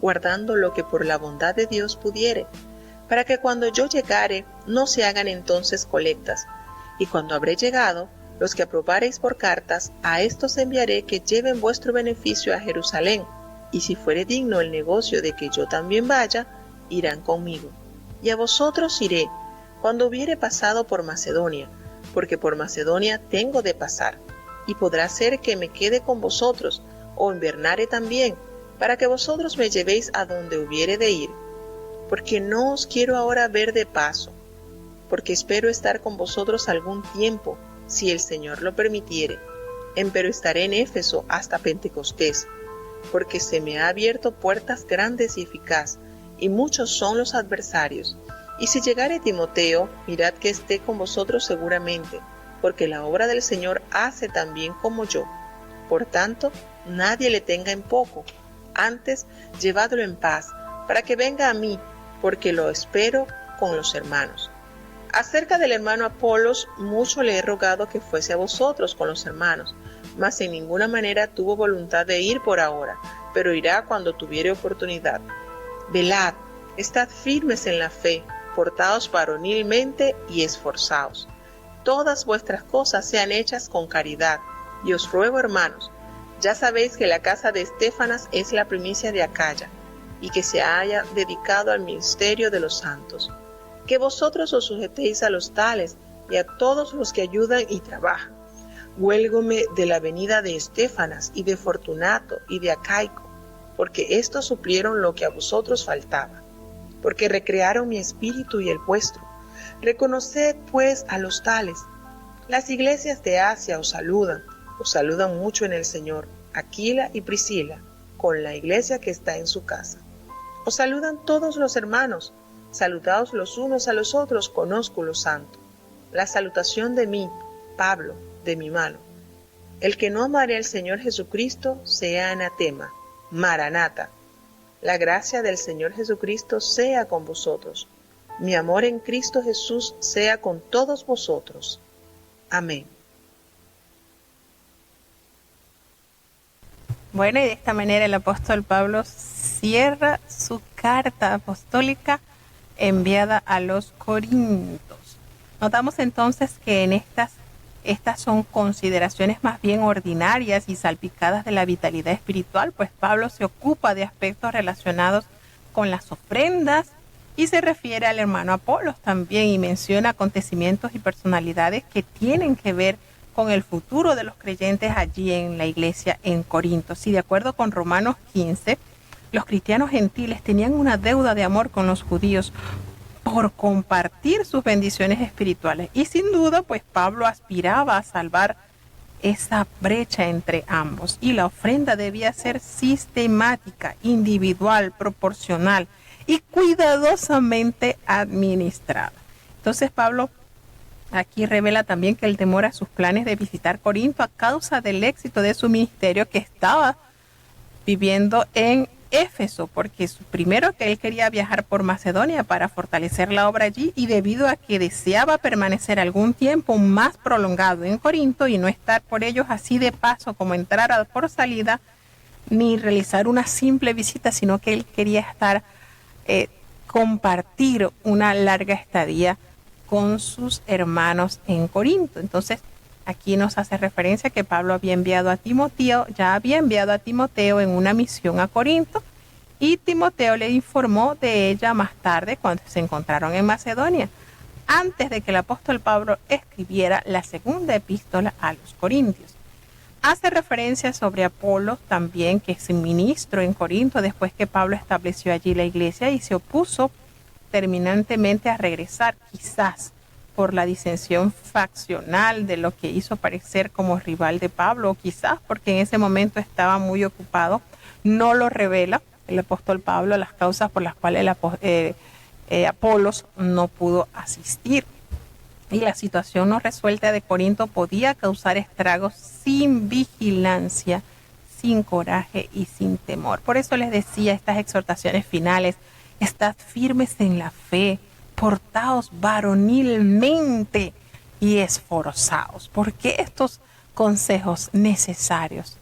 guardando lo que por la bondad de Dios pudiere, para que cuando yo llegare no se hagan entonces colectas. Y cuando habré llegado, los que aprobareis por cartas, a estos enviaré que lleven vuestro beneficio a Jerusalén, y si fuere digno el negocio de que yo también vaya, irán conmigo. Y a vosotros iré, cuando hubiere pasado por Macedonia, porque por Macedonia tengo de pasar, y podrá ser que me quede con vosotros, o invernare también, para que vosotros me llevéis a donde hubiere de ir. Porque no os quiero ahora ver de paso, porque espero estar con vosotros algún tiempo, si el Señor lo permitiere. Empero estaré en Éfeso hasta Pentecostés, porque se me ha abierto puertas grandes y eficaz, y muchos son los adversarios. Y si llegare Timoteo, mirad que esté con vosotros seguramente, porque la obra del Señor hace también como yo. Por tanto, nadie le tenga en poco, antes llevadlo en paz, para que venga a mí, porque lo espero con los hermanos. Acerca del hermano Apolos, mucho le he rogado que fuese a vosotros con los hermanos, mas en ninguna manera tuvo voluntad de ir por ahora, pero irá cuando tuviere oportunidad. Velad, estad firmes en la fe, portaos varonilmente y esforzaos. Todas vuestras cosas sean hechas con caridad, y os ruego, hermanos, ya sabéis que la casa de Estéfanas es la primicia de Acaya, y que se haya dedicado al ministerio de los santos. Que vosotros os sujetéis a los tales y a todos los que ayudan y trabajan. Huélgome de la venida de Estéfanas y de Fortunato y de Acaico, porque éstos suplieron lo que a vosotros faltaba, porque recrearon mi espíritu y el vuestro. Reconoced pues a los tales. Las iglesias de Asia os saludan mucho en el Señor, Aquila y Priscila, con la iglesia que está en su casa. Os saludan todos los hermanos, saludaos los unos a los otros con ósculo santo. La salutación de mí, Pablo, de mi mano. El que no amare al Señor Jesucristo sea anatema. Maranata. La gracia del Señor Jesucristo sea con vosotros. Mi amor en Cristo Jesús sea con todos vosotros. Amén. Bueno, y de esta manera el apóstol Pablo cierra su carta apostólica enviada a los Corintios. Notamos entonces que en estas son consideraciones más bien ordinarias y salpicadas de la vitalidad espiritual, pues Pablo se ocupa de aspectos relacionados con las ofrendas y se refiere al hermano Apolos también y menciona acontecimientos y personalidades que tienen que ver con el futuro de los creyentes allí en la iglesia en Corinto. Y de acuerdo con Romanos 15, los cristianos gentiles tenían una deuda de amor con los judíos por compartir sus bendiciones espirituales. Y sin duda, pues Pablo aspiraba a salvar esa brecha entre ambos. Y la ofrenda debía ser sistemática, individual, proporcional y cuidadosamente administrada. Entonces Pablo Aquí revela también que el temor a sus planes de visitar Corinto a causa del éxito de su ministerio que estaba viviendo en Éfeso, porque primero que él quería viajar por Macedonia para fortalecer la obra allí, y debido a que deseaba permanecer algún tiempo más prolongado en Corinto y no estar por ellos así de paso como entrar por salida, ni realizar una simple visita, sino que él quería estar, compartir una larga estadía con sus hermanos en Corinto. Entonces, aquí nos hace referencia que Pablo había enviado a Timoteo, ya había enviado a Timoteo en una misión a Corinto, y Timoteo le informó de ella más tarde cuando se encontraron en Macedonia, antes de que el apóstol Pablo escribiera la segunda epístola a los Corintios. Hace referencia sobre Apolos también, que es ministro en Corinto después que Pablo estableció allí la iglesia, y se opuso terminantemente a regresar, quizás por la disensión faccional de lo que hizo parecer como rival de Pablo, o quizás porque en ese momento estaba muy ocupado. No lo revela el apóstol Pablo las causas por las cuales Apolos no pudo asistir. Y la situación no resuelta de Corinto podía causar estragos sin vigilancia, sin coraje y sin temor. Por eso les decía estas exhortaciones finales: estad firmes en la fe, portaos varonilmente y esforzaos. ¿Por qué estos consejos necesarios?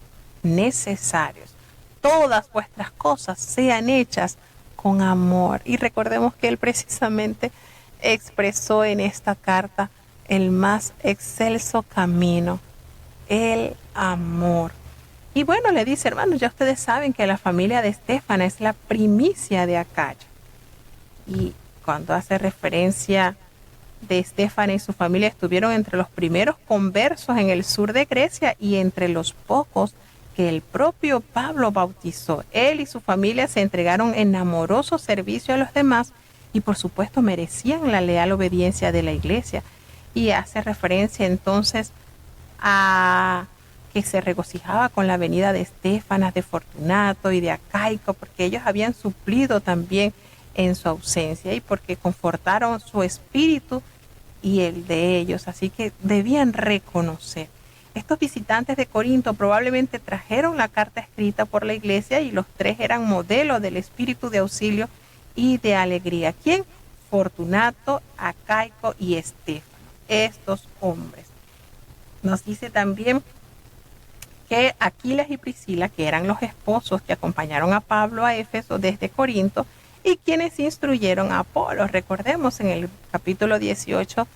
Todas vuestras cosas sean hechas con amor. Y recordemos que él precisamente expresó en esta carta el más excelso camino, el amor. Y bueno, le dice: hermanos, ya ustedes saben que la familia de Estéfana es la primicia de Acaya. Y cuando hace referencia de Estéfana y su familia, estuvieron entre los primeros conversos en el sur de Grecia y entre los pocos que el propio Pablo bautizó. Él y su familia se entregaron en amoroso servicio a los demás y por supuesto merecían la leal obediencia de la iglesia. Y hace referencia entonces a que se regocijaba con la venida de Estéfanas, de Fortunato y de Acaico, porque ellos habían suplido también en su ausencia y porque confortaron su espíritu y el de ellos. Así que debían reconocer. Estos visitantes de Corinto probablemente trajeron la carta escrita por la iglesia, y los tres eran modelos del espíritu de auxilio y de alegría. ¿Quién? Fortunato, Acaico y Estéfano. Estos hombres. Nos dice también que Aquiles y Priscila, que eran los esposos que acompañaron a Pablo a Éfeso desde Corinto y quienes instruyeron a Apolos. Recordemos en el capítulo 18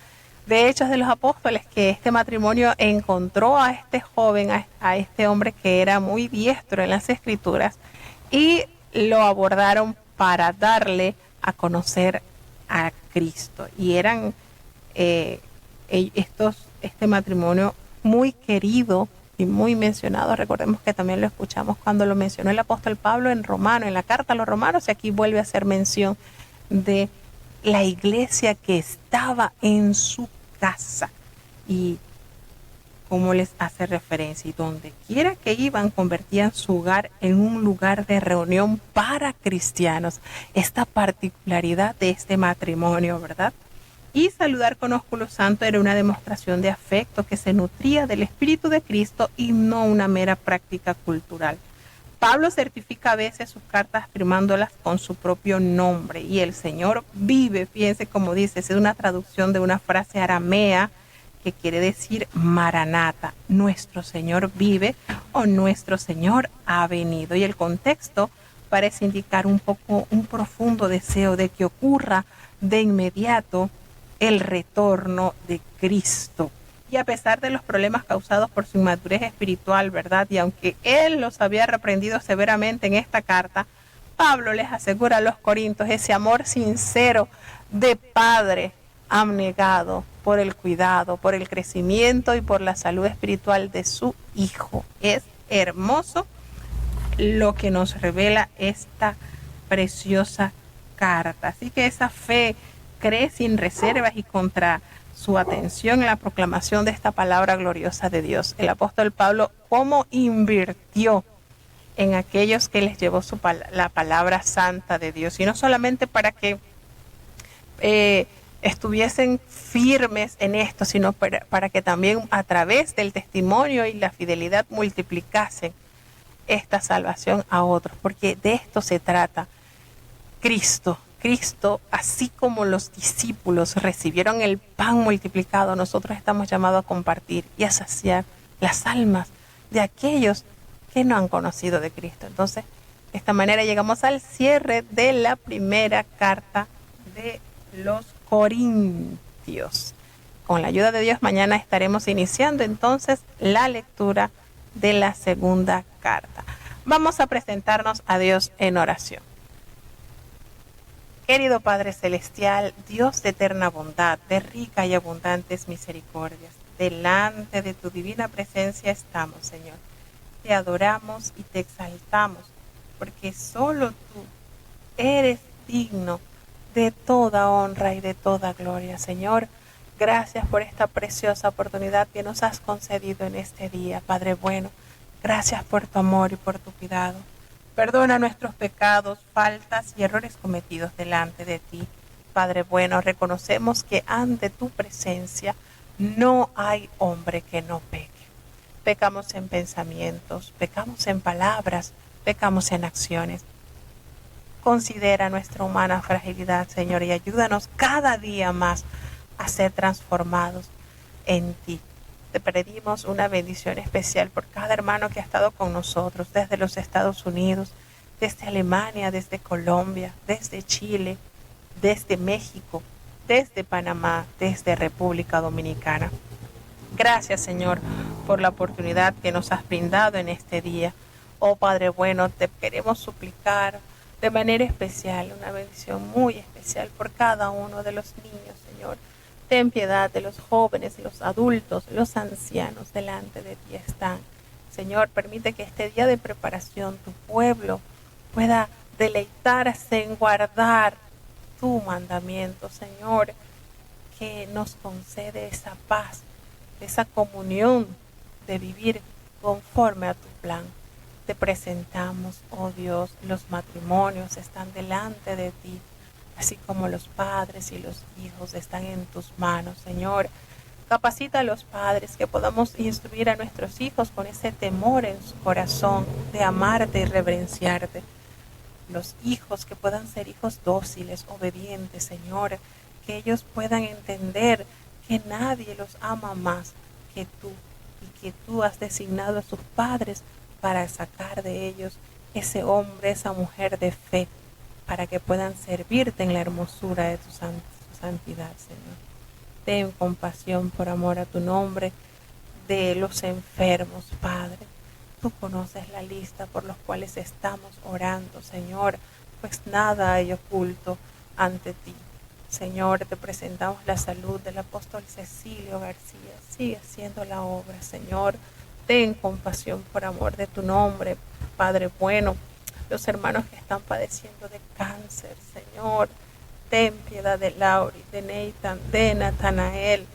de Hechos de los Apóstoles que este matrimonio encontró a este joven, a este hombre que era muy diestro en las escrituras, y lo abordaron para darle a conocer a Cristo. Y eran este matrimonio muy querido y muy mencionado. Recordemos que también lo escuchamos cuando lo mencionó el apóstol Pablo en la carta a los Romanos, y aquí vuelve a hacer mención de la iglesia que estaba en su casa y cómo les hace referencia, y donde quiera que iban convertían su hogar en un lugar de reunión para cristianos. Esta particularidad de este matrimonio, ¿verdad? Y saludar con ósculo santo era una demostración de afecto que se nutría del Espíritu de Cristo y no una mera práctica cultural. Pablo certifica a veces sus cartas firmándolas con su propio nombre, y el Señor vive. Fíjense cómo dice, es una traducción de una frase aramea que quiere decir Maranata, nuestro Señor vive o nuestro Señor ha venido. Y el contexto parece indicar un profundo deseo de que ocurra de inmediato el retorno de Cristo. Y a pesar de los problemas causados por su inmadurez espiritual, ¿verdad? Y aunque él los había reprendido severamente en esta carta, Pablo les asegura a los corintios ese amor sincero de padre abnegado por el cuidado, por el crecimiento y por la salud espiritual de su hijo. Es hermoso lo que nos revela esta preciosa carta. Así que esa fe cree sin reservas y contra su atención en la proclamación de esta palabra gloriosa de Dios. El apóstol Pablo, cómo invirtió en aquellos que les llevó la palabra santa de Dios, y no solamente para que estuviesen firmes en esto, sino para que también a través del testimonio y la fidelidad multiplicasen esta salvación a otros, porque de esto se trata. Cristo, así como los discípulos recibieron el pan multiplicado, nosotros estamos llamados a compartir y a saciar las almas de aquellos que no han conocido de Cristo. Entonces, de esta manera llegamos al cierre de la primera carta de los Corintios. Con la ayuda de Dios, mañana estaremos iniciando entonces la lectura de la segunda carta. Vamos a presentarnos a Dios en oración. Querido Padre Celestial, Dios de eterna bondad, de rica y abundantes misericordias, delante de tu divina presencia estamos, Señor. Te adoramos y te exaltamos, porque solo tú eres digno de toda honra y de toda gloria, Señor. Gracias por esta preciosa oportunidad que nos has concedido en este día, Padre bueno. Gracias por tu amor y por tu cuidado. Perdona nuestros pecados, faltas y errores cometidos delante de ti. Padre bueno, reconocemos que ante tu presencia no hay hombre que no peque. Pecamos en pensamientos, pecamos en palabras, pecamos en acciones. Considera nuestra humana fragilidad, Señor, y ayúdanos cada día más a ser transformados en ti. Te pedimos una bendición especial por cada hermano que ha estado con nosotros desde los Estados Unidos, desde Alemania, desde Colombia, desde Chile, desde México, desde Panamá, desde República Dominicana. Gracias, Señor, por la oportunidad que nos has brindado en este día. Oh Padre bueno, te queremos suplicar de manera especial, una bendición muy especial por cada uno de los niños, Señor. Ten piedad de los jóvenes, los adultos, los ancianos delante de ti están. Señor, permite que este día de preparación tu pueblo pueda deleitarse en guardar tu mandamiento, Señor, que nos concede esa paz, esa comunión de vivir conforme a tu plan. Te presentamos, oh Dios, los matrimonios están delante de ti, así como los padres y los hijos están en tus manos, Señor. Capacita a los padres que podamos instruir a nuestros hijos con ese temor en su corazón de amarte y reverenciarte. Los hijos que puedan ser hijos dóciles, obedientes, Señor, que ellos puedan entender que nadie los ama más que tú y que tú has designado a sus padres para sacar de ellos ese hombre, esa mujer de fe, para que puedan servirte en la hermosura de tu santidad, Señor. Ten compasión por amor a tu nombre de los enfermos, Padre. Tú conoces la lista por los cuales estamos orando, Señor, pues nada hay oculto ante ti. Señor, te presentamos la salud del apóstol Cecilio García. Sigue haciendo la obra, Señor. Ten compasión por amor de tu nombre, Padre bueno. Los hermanos que están padeciendo de cáncer, Señor, ten piedad de Lauri, de Nathan, de Natanael,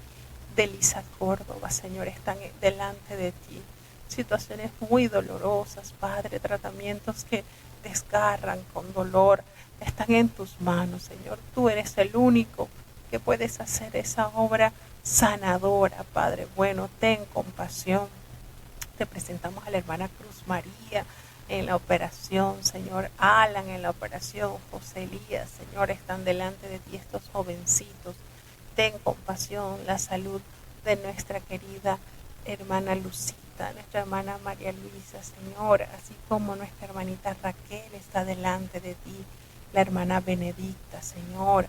de Lisa Córdoba, Señor, están delante de ti. Situaciones muy dolorosas, Padre, tratamientos que desgarran con dolor, están en tus manos, Señor. Tú eres el único que puedes hacer esa obra sanadora, Padre bueno, ten compasión. Te presentamos a la hermana Cruz María en la operación, Señor. Alan en la operación, José Elías, Señor, están delante de ti estos jovencitos. Ten compasión, la salud de nuestra querida hermana Lucita, nuestra hermana María Luisa, Señor, así como nuestra hermanita Raquel está delante de ti, la hermana Benedicta, Señor.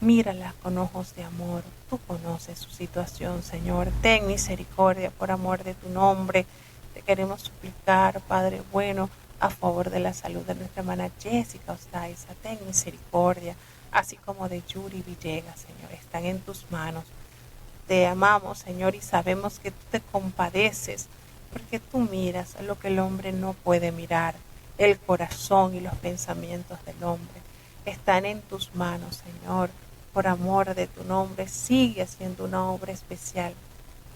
Mírala con ojos de amor. Tú conoces su situación, Señor. Ten misericordia por amor de tu nombre. Te queremos suplicar, Padre bueno, a favor de la salud de nuestra hermana Jessica Ostaiza. Ten misericordia, así como de Yuri Villegas, Señor. Están en tus manos. Te amamos, Señor, y sabemos que tú te compadeces, porque tú miras lo que el hombre no puede mirar. El corazón y los pensamientos del hombre están en tus manos, Señor. Por amor de tu nombre, sigue haciendo una obra especial.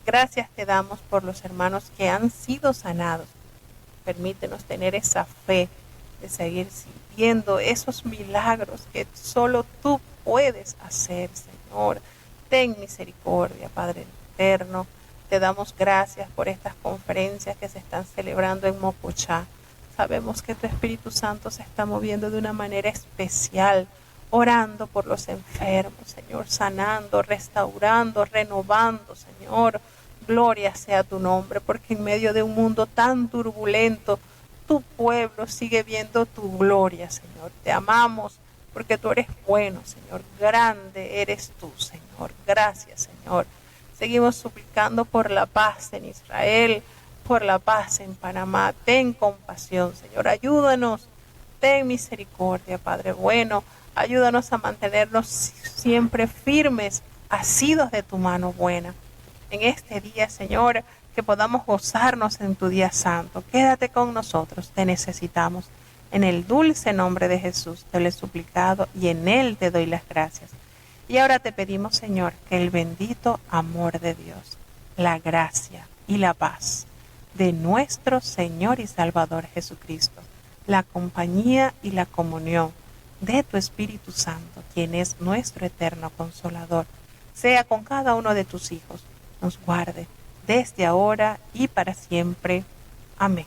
Gracias te damos por los hermanos que han sido sanados. Permítenos tener esa fe de seguir viendo esos milagros que solo tú puedes hacer, Señor. Señor. Ten misericordia, Padre eterno. Te damos gracias por estas conferencias que se están celebrando en Mocochá. Sabemos que tu Espíritu Santo se está moviendo de una manera especial, orando por los enfermos, Señor, sanando, restaurando, renovando, Señor. Gloria sea tu nombre, porque en medio de un mundo tan turbulento, tu pueblo sigue viendo tu gloria, Señor. Te amamos porque tú eres bueno, Señor. Grande eres tú, Señor. Gracias, Señor. Seguimos suplicando por la paz en Israel, por la paz en Panamá. Ten compasión, Señor. Ayúdanos. Ten misericordia, Padre bueno. Ayúdanos a mantenernos siempre firmes, asidos de tu mano buena. En este día, Señor, que podamos gozarnos en tu día santo. Quédate con nosotros, te necesitamos. En el dulce nombre de Jesús te lo he suplicado y en él te doy las gracias. Y ahora te pedimos, Señor, que el bendito amor de Dios, la gracia y la paz de nuestro Señor y Salvador Jesucristo, la compañía y la comunión de tu Espíritu Santo, quien es nuestro eterno consolador, sea con cada uno de tus hijos, nos guarde desde ahora y para siempre. Amén.